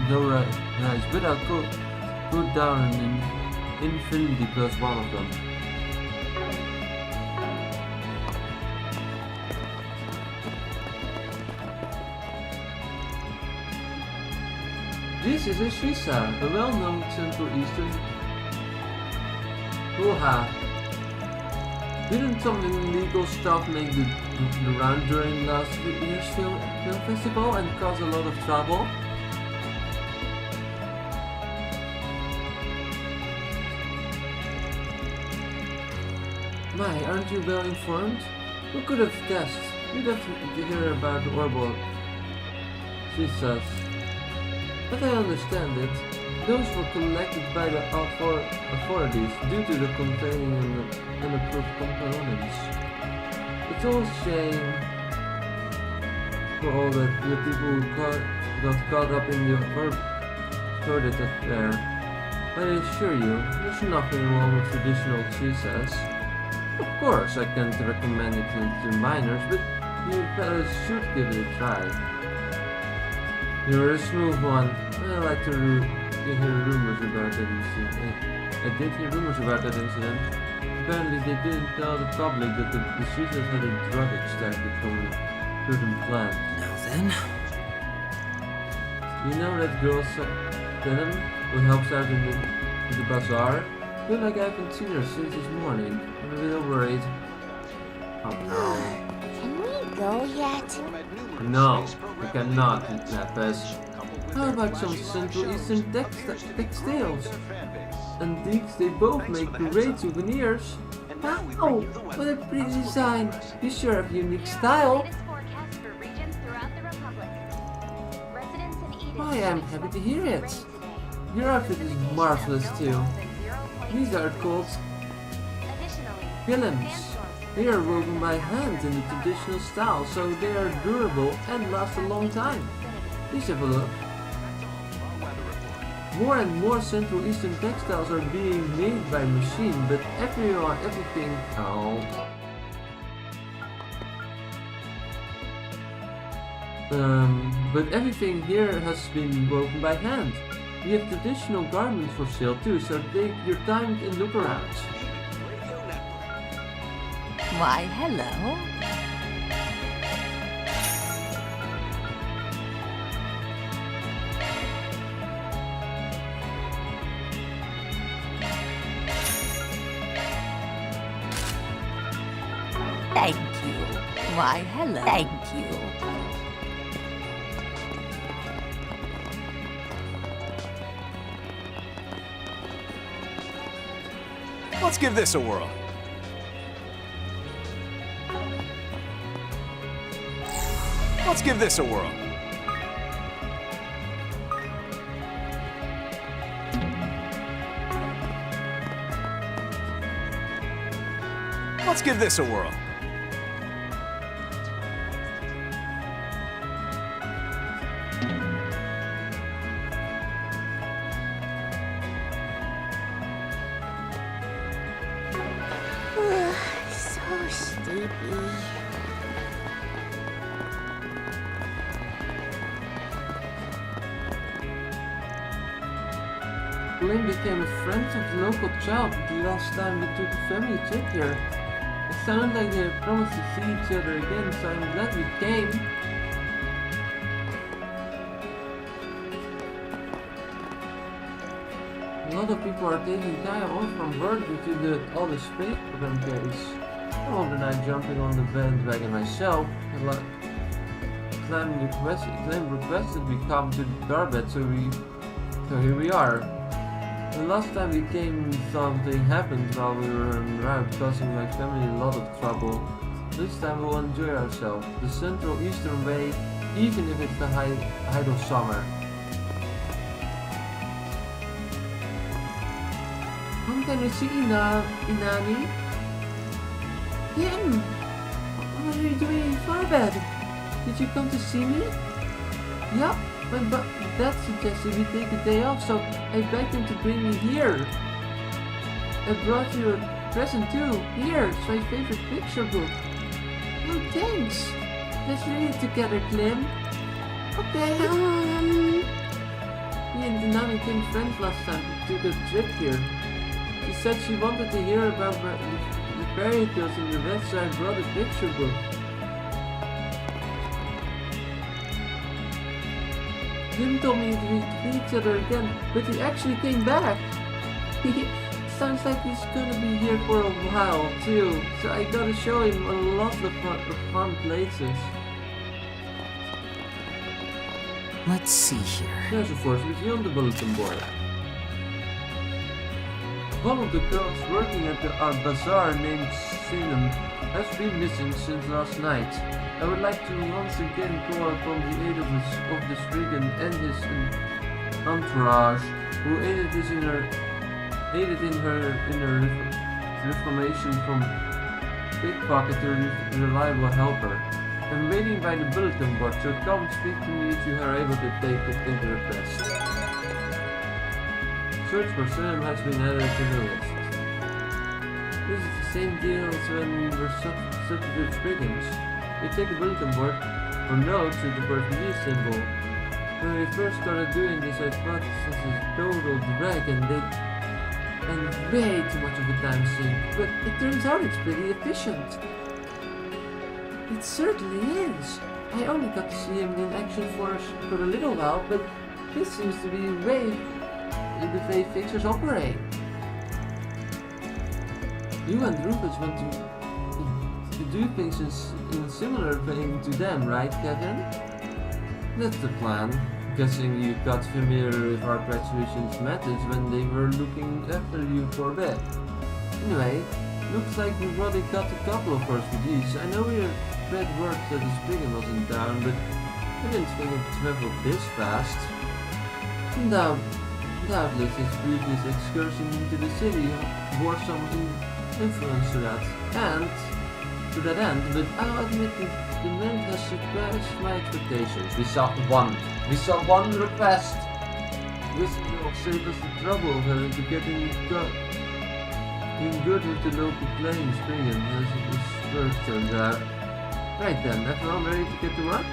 low rise without put down an infinity plus one of them. This is a Shisa, a well-known Central Eastern Buha. Didn't some illegal stuff make the round during last year's film festival and cause a lot of trouble? My, aren't you well informed? Who could have guessed? You'd have to hear about the horrible Shisas. But I understand it. Those were collected by the authorities due to the containing unapproved components. It's all a shame for all the people who got caught up in the horrid affair. But I assure you, there's nothing wrong with traditional chisas. Of course, I can't recommend it to minors, but you fellas should give it a try. You're a smooth one. I like to hear rumors about that incident. I did hear rumors about that incident. Apparently they didn't tell the public that the shooters had a drug extracted from a certain plant. Now then... You know that girl Denim who helps out in the bazaar? I feel like I haven't seen her since this morning. I'm a little worried. Oh no. Can we go yet? No, I cannot, Lapis. How about some Central Eastern textiles? And these, they both make great souvenirs. Wow, what a pretty design. You sure have unique style. Why, I'm happy to hear it. Your outfit is marvelous too. These are called Willems. They are woven by hand in the traditional style, so they are durable and last a long time. Please have a look. More and more Central Eastern textiles are being made by machine, but everything. But everything here has been woven by hand. We have traditional garments for sale too, so take your time and look around. Why, hello. Why, hello. Thank you. Let's give this a whirl. Let's give this a whirl. Let's give this a whirl. So sleepy. Blaine became a friend of the local child the last time we took a family trip here. It sounded like they promised to see each other again, so I'm glad we came. A lot of people are taking time off from work due to all the space program case. I won't deny jumping on the bandwagon myself. Clem requested we come to Calverd, so here we are. The last time we came, something happened while we were en route, causing my family a lot of trouble. This time we'll enjoy ourselves. The Central Eastern Way, even if it's the height of summer. Long time no see, Inani. Kim! What are you doing in Calverd? Did you come to see me? Yup, but Dad suggested we take a day off, so I begged him to bring me here. I brought you a present too. Here, it's my favorite picture book. Oh, thanks. Let's read it together, Clem. Okay. Me and Dinami became friends last time we took a trip here. She said she wanted to hear about the fairy tales in the West, so I brought a picture book. Jim told me to meet each other again, but he actually came back. Sounds like he's gonna be here for a while too, so I gotta show him a lot of fun places. Let's see here. Yes, of course, we see on the bulletin board. One of the girls working at the bazaar named Sinem has been missing since last night. I would like to once again call upon the aid of the Spriggan and his entourage, who aided in her reformation from pickpocket to reliable helper. I'm waiting by the bulletin board, so come speak to me if you are able to take it into request. Search for Sinem has been added to the list. This is the same deal as when we were substitute Spriggans. We take the bulletin board for notes with the Portuguese symbol. When we first started doing this, I thought this is a total drag and way too much of a time sink, but it turns out it's pretty efficient. It certainly is. I only got to see him in action for a little while, but this seems to be the way fixers operate. You and Rufus want to do things in a similar vein to them, right, Kevin? That's the plan. Guessing you got familiar with our Solutions methods when they were looking after you for a bit. Anyway, looks like we've already got a couple of refugees. I know we read word that the Spriggan was in town, but I didn't think it traveled this fast. Doubtless his previous excursion into the city bore some influence to that end, but I'll admit that the man has surpassed my expectations. We saw one request. This will save us the trouble of having to get in good with the local playing Spriggan, as this first turns out. Right then, everyone ready to get to work?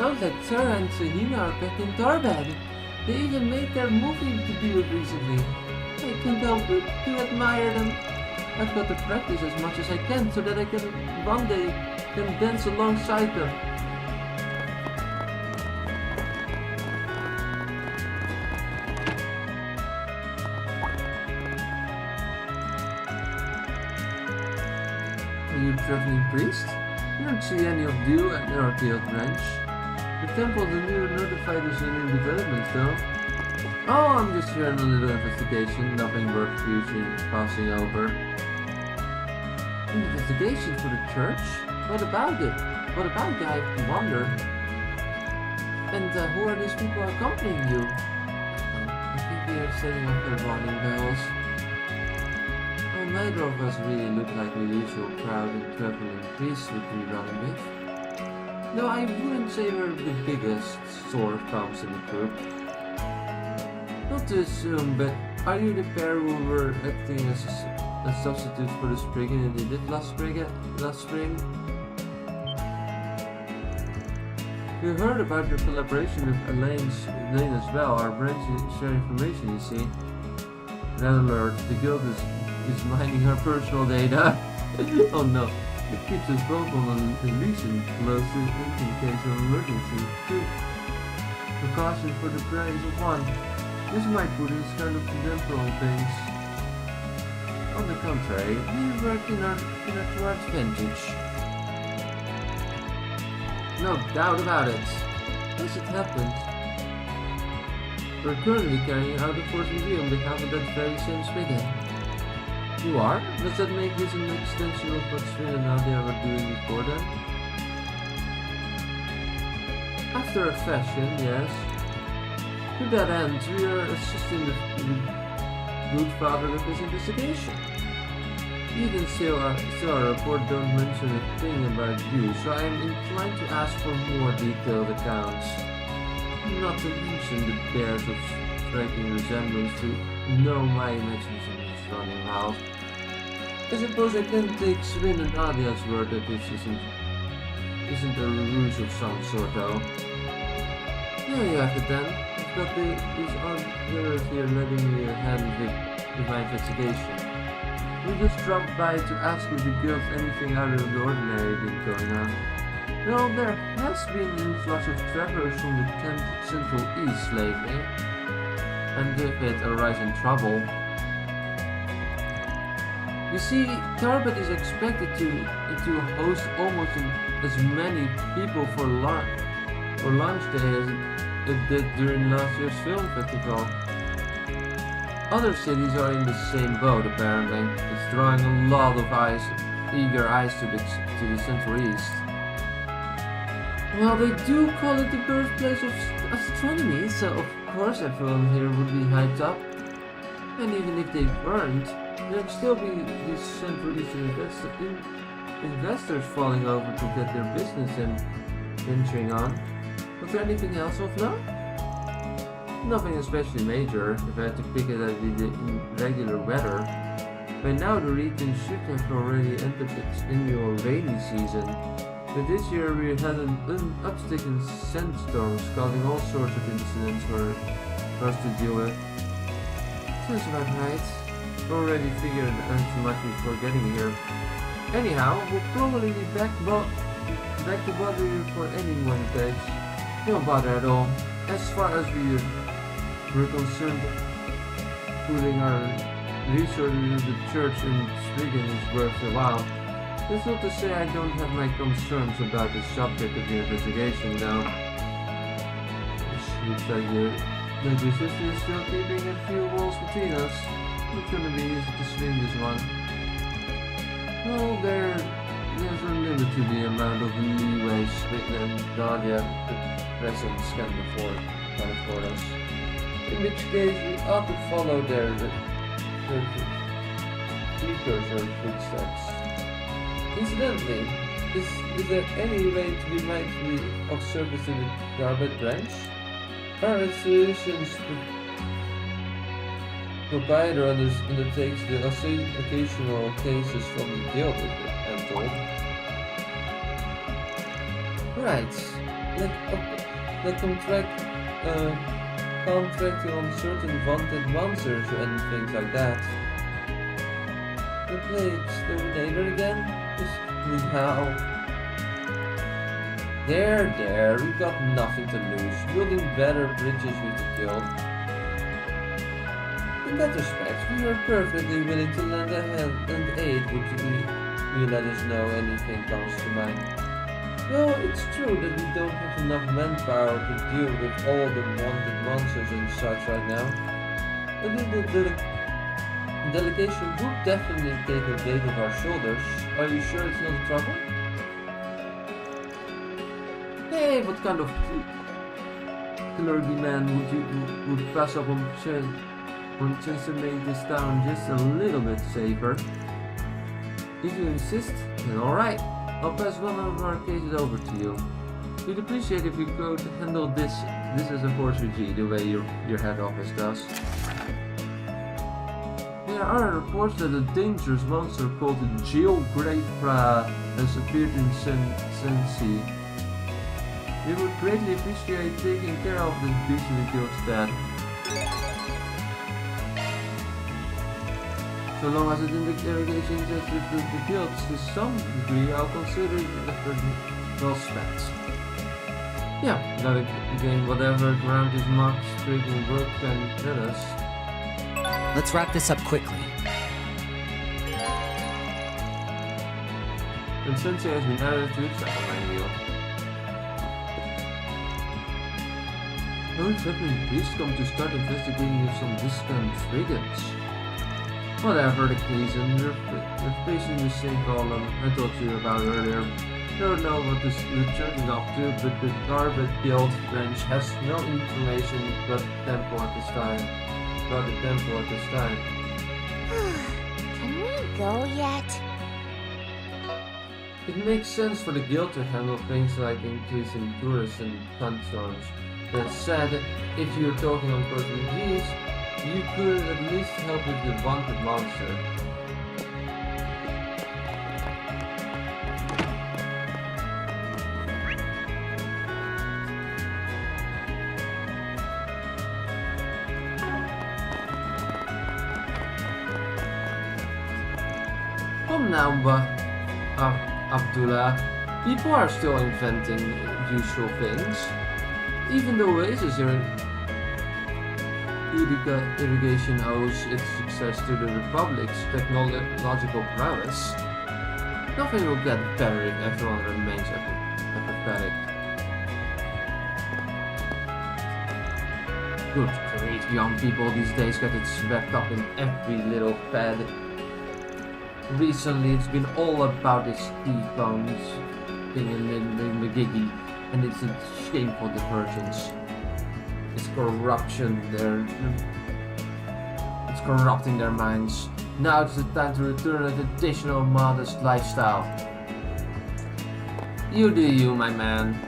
sounds like Sarah and Sahina are back in Tarbed. They even made their movie debut recently. I can't help but to admire them. I've got to practice as much as I can so that I can one day dance alongside them. Are you a traveling priest? You don't see any of you at our guild ranch. The temple didn't notify us of new developments though. Oh, I'm just here on a little investigation, nothing worth future passing over. An investigation for the church? What about it? What about it, I wonder? And who are these people accompanying you? I think they are setting up their warning bells. Well, neither of us really look like the usual crowd and traveling priests would be running with. Though I wouldn't say we're the biggest sore thumbs in the group. Not to assume, but are you the pair who were acting as a substitute for the Spriggan and did last spring? We heard about your collaboration with Elaine as well. Our branch share information, you see. Red alert, the guild is mining our personal data. Oh no. It keeps us both on a leash and close in case of emergency. Two. Precaution for the price of one. This might put us kind of temporal things. On the contrary, we work in our to our advantage. No doubt about it. As it happened, we're currently carrying out a force review on behalf of that very same Spriggan. You are? Does that make this an extension of what Sven and Nadia were doing before then? After a fashion, yes. To that end, we are assisting the good father with his investigation. Even still, our report don't mention a thing about you, so I am inclined to ask for more detailed accounts. Not to mention the bears of striking resemblance to no my imagination is running wild. I suppose I can take Svin and Nadia's word that this isn't a ruse of some sort though. There you have it then. I've got these others here letting me hand with my investigation. We just dropped by to ask if the guild anything out of the ordinary been going on. Well, there has been an influx of travelers from the Central East lately, and with it a rise in trouble. You see, Calverd is expected to host almost as many people for launch day as it did during last year's film festival. Other cities are in the same boat apparently. It's drawing a lot of eager eyes to the Central East. Well, they do call it the birthplace of astronomy, so of course everyone here would be hyped up. And even if they weren't, there'd still be these Central Eastern investors falling over to get their business and venturing on. Was there anything else of note? Nothing especially major, if I had to pick it at the irregular weather. By now the region should have already entered its annual rainy season, but this year we had an uptick in sandstorms causing all sorts of incidents for us to deal with. Sounds about right. Already figured out too much before getting here. Anyhow, we'll probably be back to bother you for any one it takes. Don't bother at all. As far as we're concerned, putting our resources into the church in Spriggan is worth a while. That's not to say I don't have my concerns about the subject of the investigation now. Looks like your sister is still keeping a few walls between us. It's gonna be easy to swing this one. Well, there's a limit to the amount of leeway Spriggan and Nadia presence can afford us. In which case, we ought to follow their precursor footsteps. Incidentally, is there any way we might be of service to the Calverd branch? Our installations proprietor undertakes the occasional cases from the guild, I'm told. Right. like contracting on certain wanted monsters and things like that. We played Terminator again? Just now. There, we've got nothing to lose. Building better bridges with the guild. In that respect, we are perfectly willing to lend a hand and aid would you let us know anything comes to mind. Well, it's true that we don't have enough manpower to deal with all the wanted monsters and such right now. A little delegation would definitely take a weight off our shoulders. Are you sure it's not trouble? Hey, what kind of clergyman would pass up on chance to make this town just a little bit safer? If you insist, then alright. I'll pass one of our cases over to you. We'd appreciate if you could handle this as a Jrpg, the way your head office does. There are reports that a dangerous monster called the Jailbreak has appeared in Sensi. We would greatly appreciate taking care of this beast in the guild's stead. So long as it interrogations with the guilds to some degree, I'll consider the effort well spent. Yeah, gotta gain whatever ground this mock stricken work can get us. Let's wrap this up quickly. And Sensei has been added to its second wheel. Don't happening please come to start investigating some discount brigands. Whatever the case, and we're facing the same problem I told you about earlier. Don't know what the church is up to, but the Calverd Guild branch has no information about the temple at this time. Can we go yet? It makes sense for the guild to handle things like increasing tourists and thunderstorms. That said, if you're talking on personal needs, you could at least help with the wanted monster. Come now, Abdullah. People are still inventing useful things. Even the Oasis irrigation owes its success to the Republic's technological prowess. Nothing will get better if everyone remains apathetic. Good grief, young people these days get it swept up in every little fad. Recently it's been all about this Steve Bones thing in the giggy, and it's a shameful divergence. It's corruption, it's corrupting their minds. Now it's the time to return a traditional modest lifestyle. You do you, my man.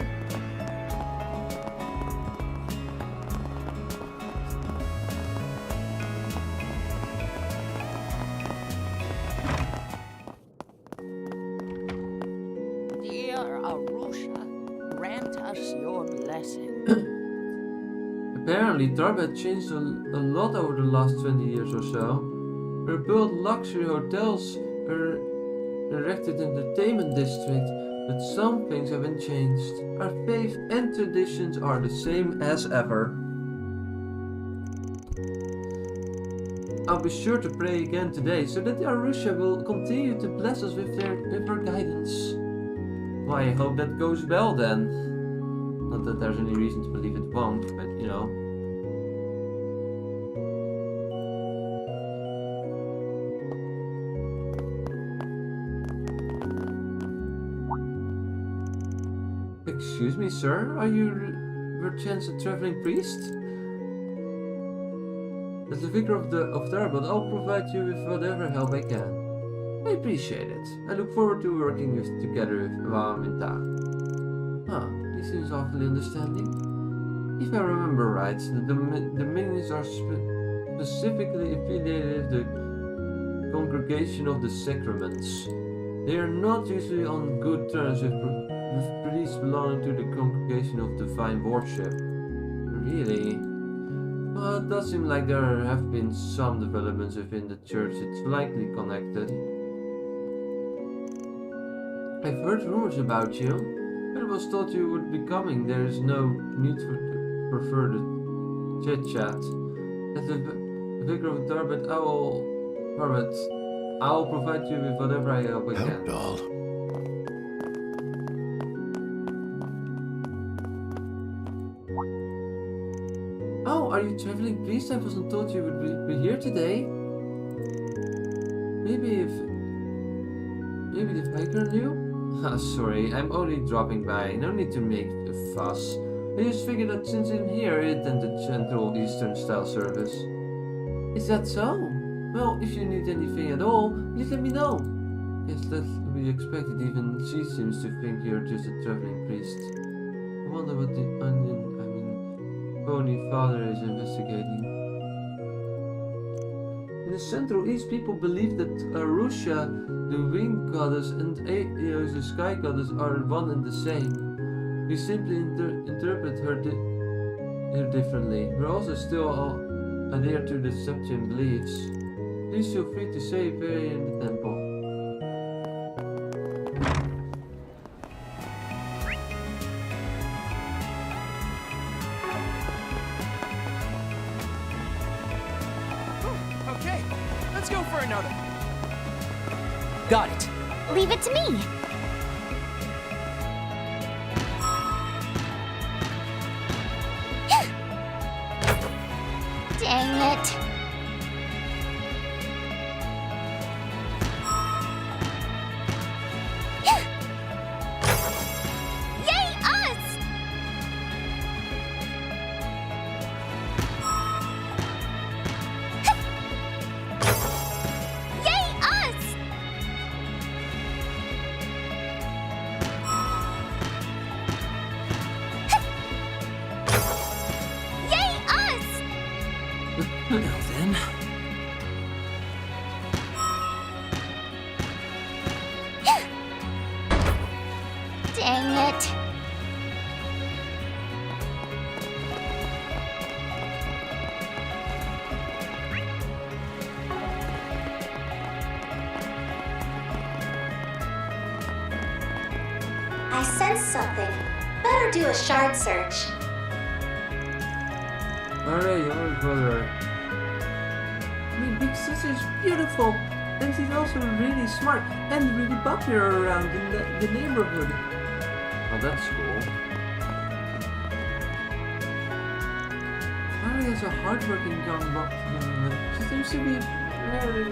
Apparently, Daybreak changed a lot over the last 20 years or so. We built luxury hotels, erected entertainment district, but some things haven't changed. Our faith and traditions are the same as ever. I'll be sure to pray again today so that Arusha will continue to bless us with her guidance. Well, I hope that goes well then. Not that there's any reason to believe it won't, but you know. Excuse me, sir? Are you perchance a traveling priest? As the vicar of Daybreak, I'll provide you with whatever help I can. I appreciate it. I look forward to working together while I'm in town. Huh, he seems awfully understanding. If I remember right, the minions are specifically affiliated with the Congregation of the Sacraments. They are not usually on good terms with with priests belonging to the Congregation of Divine Worship. Really? Well, it does seem like there have been some developments within the church. It's likely connected. I've heard rumors about you, but I was told you would be coming. There is no need for further chit-chat. As the vicar of Daybreak, I will provide you with whatever I help I can. Doll. Oh, are you traveling priest? I wasn't told you would be here today. Maybe the vicar knew? Sorry, I'm only dropping by. No need to make a fuss. I just figured that since I'm here, I attended gentle Eastern style service. Is that so? Well, if you need anything at all, please let me know. Yes, that's to be expected. Even she seems to think you're just a traveling priest. I wonder what the Pony father is investigating. In the Central East, people believe that Arusha, the wind goddess, and Aeos, the sky goddess, are one and the same. We simply interpret her differently. We're also still adhere to the Septian beliefs. Please feel free to say a prayer in the temple. Okay, let's go for another. Got it. Leave it to me. Dang it. Yay, us! Yay, us! Yay, us! Now then. Dang it. I sense something. Better do a shard search. Alright, younger brother. My big sister's beautiful, and she's also really smart and really popular around in the neighborhood. Oh, that's cool. Mari is a hardworking young woman. She seems to be wearing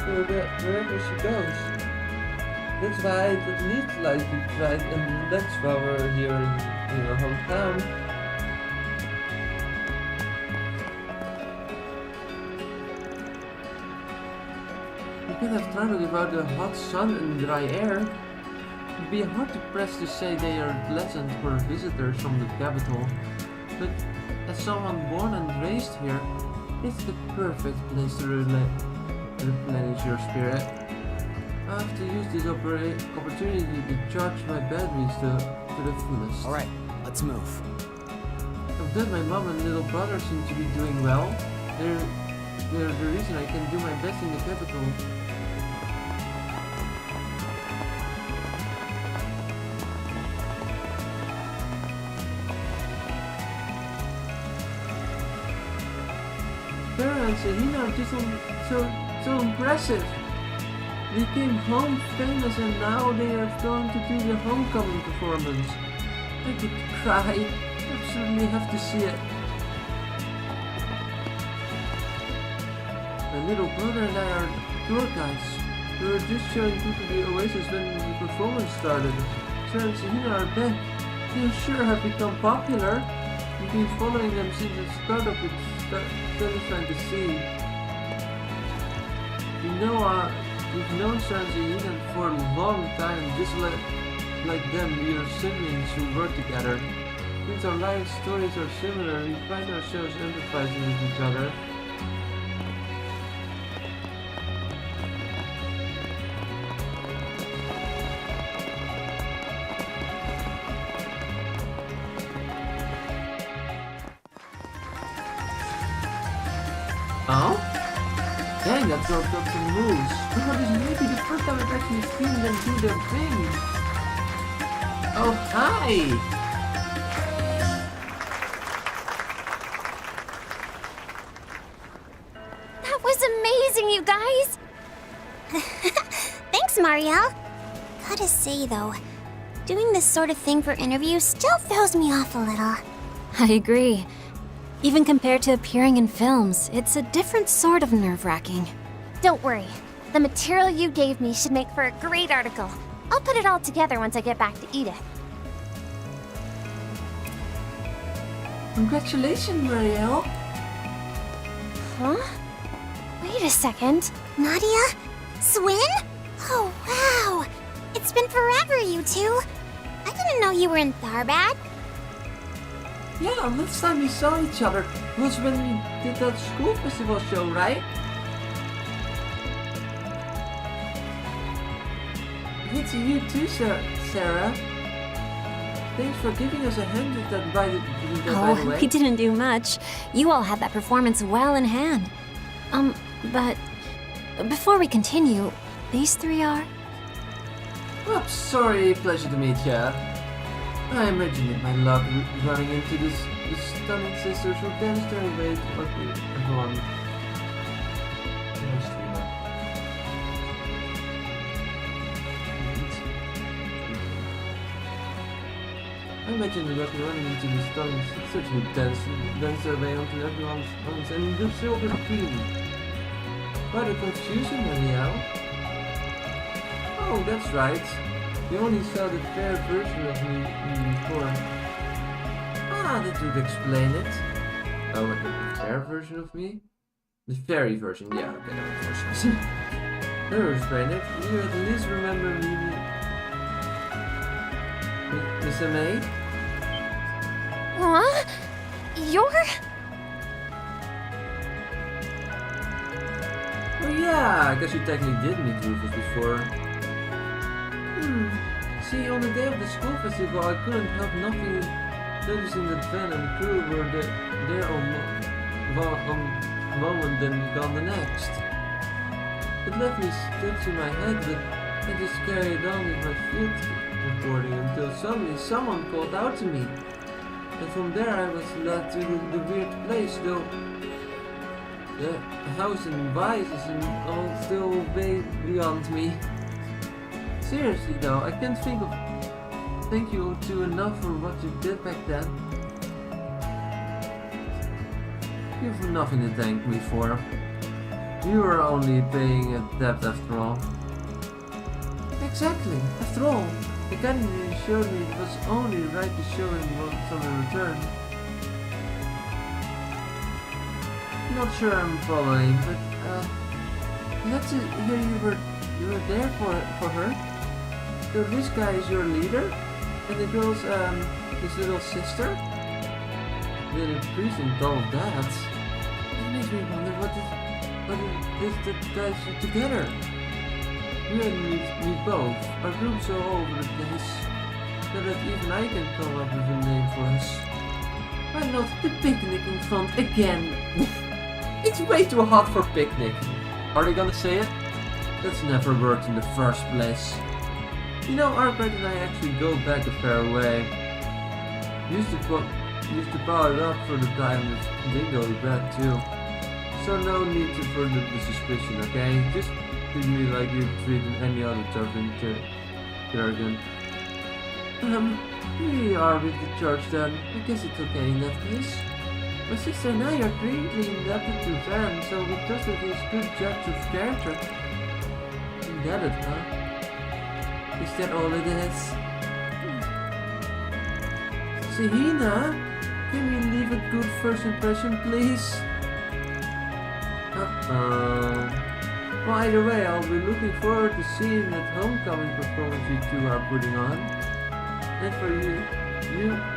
wherever she goes. That's why it needs like to try, and that's why we're here in our hometown. We could have traveled without the hot sun and dry air. It'd be hard to press to say they are pleasant for visitors from the capital, but as someone born and raised here, it's the perfect place to replenish your spirit. I have to use this opportunity to charge my batteries to the fullest. All right, let's move. I'm glad my mom and little brother seem to be doing well. They're the reason I can do my best in the capital. Parents and Hina are just so impressive. They came home famous and now they are going to do the homecoming performance. I could cry. I absolutely have to see it. My little brother and I are tour guides. We were just showing people the oasis when the performance started. Sarah and Hina are back. They sure have become popular. We've been following them since the start of it. Satisfying to see. We've known Sarah and Hina for a long time, just like them, we are siblings who work together. Since our life stories are similar, we find ourselves empathizing with each other. that shortcuts and moves. But this may be the first time I've actually seen them do their thing. Oh, hi! That was amazing, you guys! Thanks, Marielle. Gotta say, though, doing this sort of thing for interviews still throws me off a little. I agree. Even compared to appearing in films, it's a different sort of nerve-wracking. Don't worry. The material you gave me should make for a great article. I'll put it all together once I get back to Edith. Congratulations, Marielle. Huh? Wait a second. Nadia? Swin? Oh, wow. It's been forever, you two. I didn't know you were in Tharbad. Yeah, last time we saw each other was when we did that school festival show, right? It's you too, Sarah. Thanks for giving us a hand with that, by the way. We didn't do much. You all had that performance well in hand. But before we continue, these three are... Oh, sorry, pleasure to meet ya. I imagine it my luck running into this stunning sisters who dance their way to everyone. I imagine the luck running into the stunning sisters who dance their way onto everyone's arms and the silver queen. Quite a confusion, Danielle. Oh, that's right. You only saw the fair version of me before. Ah, that would explain it. Oh, the fair version of me? The fairy version, yeah, okay, that makes more sense. That would explain it. You at least remember me, Miss May? Huh? You're... Oh yeah, I guess you technically did meet Rufus before. See, on the day of the school festival, I couldn't help noticing that Ben and crew were there on one moment, then gone the next. It left me stuck in my head, but I just carried on with my field reporting until suddenly someone called out to me. And from there I was led to the weird place, though the house and vices and all still way beyond me. Seriously though, I can't think of thank you to enough for what you did back then. You've nothing to thank me for. You were only paying a debt after all. Exactly, after all, the candidate showed me it was only right to show him some in return. Not sure I'm following, but let's hear you were there for her. So this guy is your leader, and the girl's his little sister. Then the priest and all of that. It makes me wonder what is that ties you together. You and me both are grouped so all over the place that even I can come up with a name for us. Why not the picnic in front again? It's way too hot for picnic. Are they gonna say it? That's never worked in the first place. You know, Arkwright and I actually go back a fair way. Used to power it up for the time with Dingo Red too. So no need to further the suspicion, okay? Just treat me like you treated any other Turgan. We are with the church then. I guess it's okay in that case. My sister and I are greatly indebted to Van, so we trust that he's a good judge of character. Indebted, huh? Is that all it is? Sehina, can you leave a good first impression, please? Well, either way, I'll be looking forward to seeing that homecoming performance you two are putting on. And for you,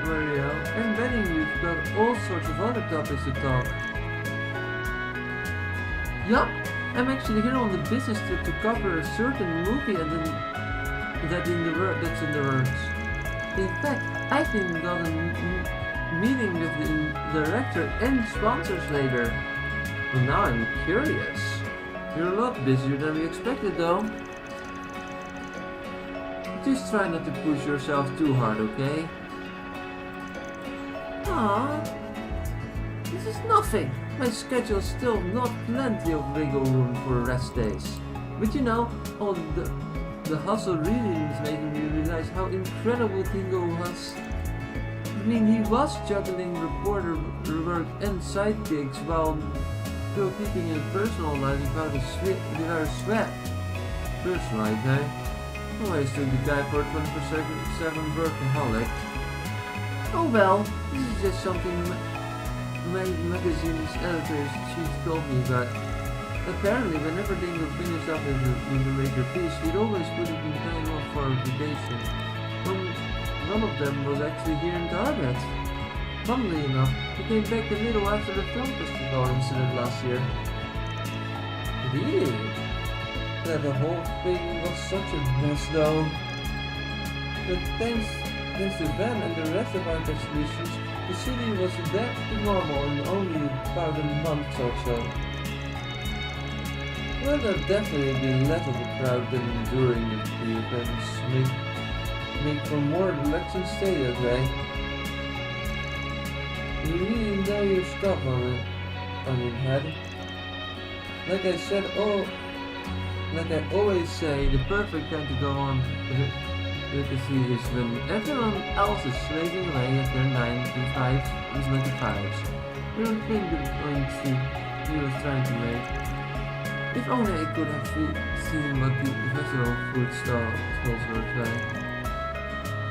Marielle, and Benny, you've got all sorts of other topics to talk. Yup, I'm actually here on the business trip to cover a certain movie that's in the works. In fact, I've even got a meeting with the director and sponsors later. Well, now I'm curious. You're a lot busier than we expected, though. Just try not to push yourself too hard, okay? Ah, this is nothing. My schedule's still not plenty of wiggle room for rest days. But you know, all the hustle really is making me realize how incredible Tingo was. I mean, he was juggling reporter work and side gigs while still keeping his personal life without a sweat. Personal life, eh? Always took the guy for a 24/7 workaholic. Oh well, this is just something my magazine's editor's chief told me, but apparently whenever Dingo finished up with a major piece, he'd always put it in time off for vacation. One of them was actually here in Calverd. Funnily enough, he came back a little after the film festival incident last year. Really? That the whole thing was such a mess though. But thanks to Ben and the rest of our solutions, the city was back to normal in only about a month or so. Well, there'll definitely be less of a crowd than during the events. Make for more relaxing stay that way. You really know your stuff on your head. Like I always say, the perfect time to go on with the series is when everyone else is slaving away at their 9 to 5 and 25s. We don't think the points he was trying to make. If only I could have seen what the festival food stalls were like.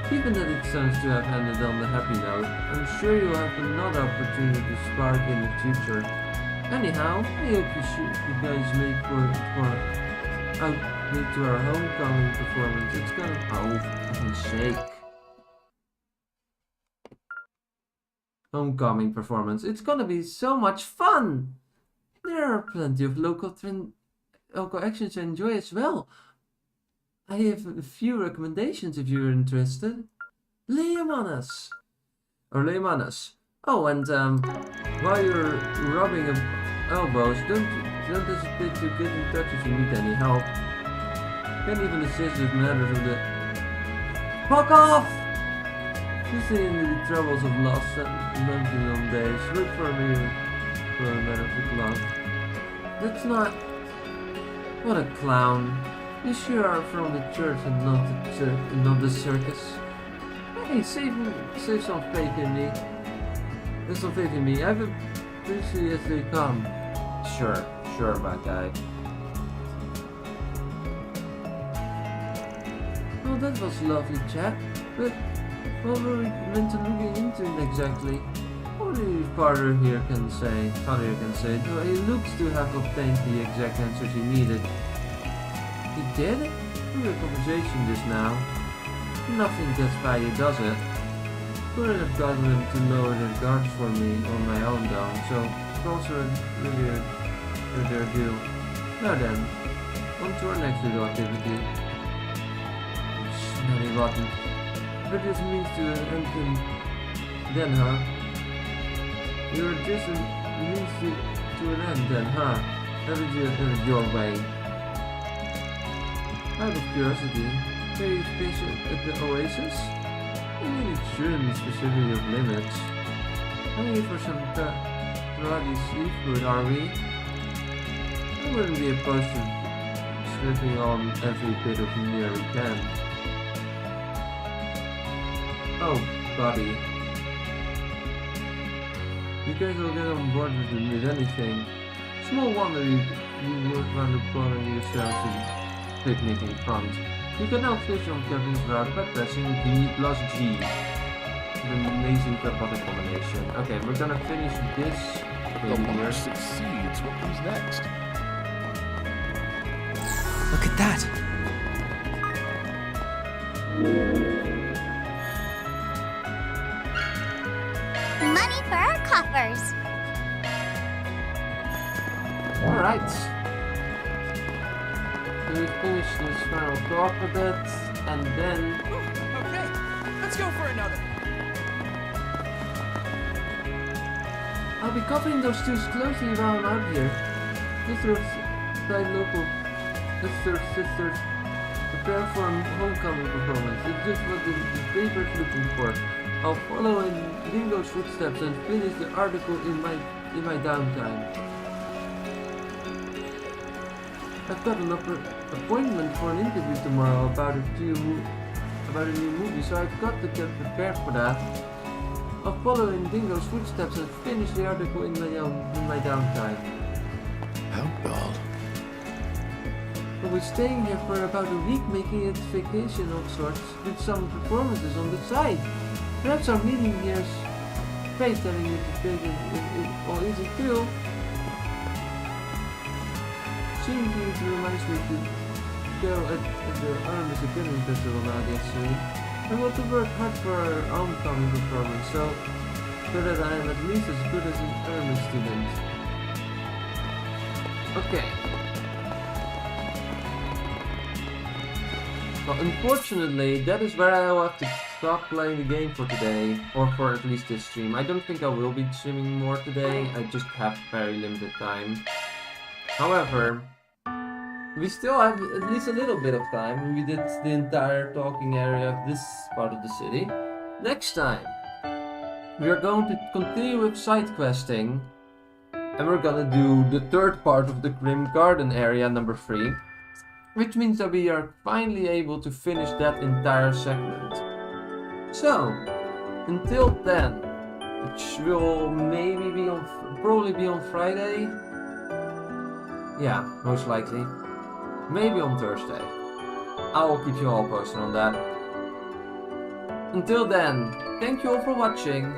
Given that it seems to have ended on the happy note, I'm sure you'll have another opportunity to spark in the future. Anyhow, I hope you guys make to our homecoming performance. It's gonna homecoming performance. It's gonna be so much fun. There are plenty of local actions to enjoy as well. I have a few recommendations if you're interested. Lay 'em on us. Oh, and while you're rubbing elbows, don't hesitate to get in touch if you need any help. Can't even assist with matters of the... Fuck off! This ain't the troubles of lost London days. Look for me for a matter of the clock. That's not... What a clown. You sure are from the church and not the circus. Hey, save some faith in me. There's some faith in me. I've appreciate as they come. Sure, my guy. Oh, that was lovely chat, but what were we meant to look into it exactly? Only Father here can say, though he looks to have obtained the exact answers he needed. He did? Through a conversation just now. Nothing gets by you, does it? Couldn't have gotten him to lower their guards for me on my own though, so calls are really their due. Now then, on to our next little activity. Smelly rotten. But this means to an end then, huh? You're just a means to an end then, huh? Haven't you done it your way? Out of curiosity, can you fish at the oasis? I mean, it shouldn't be specifically of limits. Only for some karate seafood, are we? I wouldn't be opposed to slipping on every bit of near we can. Oh, buddy. You guys will get on board with anything. Small wonder you would run upon yourselves in picnic in front. You can now fish on Kevin's route by pressing B plus G. An amazing robotic combination. Okay, we're gonna finish this. The launch succeeds. What comes next? Look at that! Money for our coffers. Alright. We finish this final talk with it, and then... Okay, let's go for another. I'll be covering those tools closely while I'm out here. despite local sisters prepare for a homecoming performance. It's just what the Daybreak's looking for. I'll follow in Ringo's footsteps and finish the article in my downtime. I've got an appointment for an interview tomorrow about a new movie, so I've got to get prepared for that. I'll follow in Dingo's footsteps and finish the article in my downtime. How dull. I'll be staying here for about a week, making it vacation of sorts, with some performances on the side. Perhaps our meeting here is fate telling you to take it all easy too. Seeing to reminds me to go at the Armis Academy Festival now soon. I want to work hard for our homecoming performance, so that I am at least as good as an Armis student. Okay. Well, unfortunately, that is where I will have to stop playing the game for today, or for at least this stream. I don't think I will be streaming more today, I just have very limited time. However, we still have at least a little bit of time. We did the entire talking area of this part of the city. Next time, we are going to continue with side questing, and we're gonna do the third part of the Grim Garden area, number 3. Which means that we are finally able to finish that entire segment. So, until then, which will maybe be probably be on Friday. Yeah, most likely. Maybe on Thursday. I will keep you all posted on that. Until then, thank you all for watching.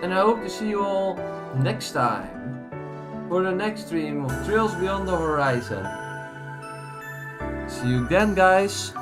And I hope to see you all next time. For the next stream of Trails Beyond the Horizon. See you then, guys.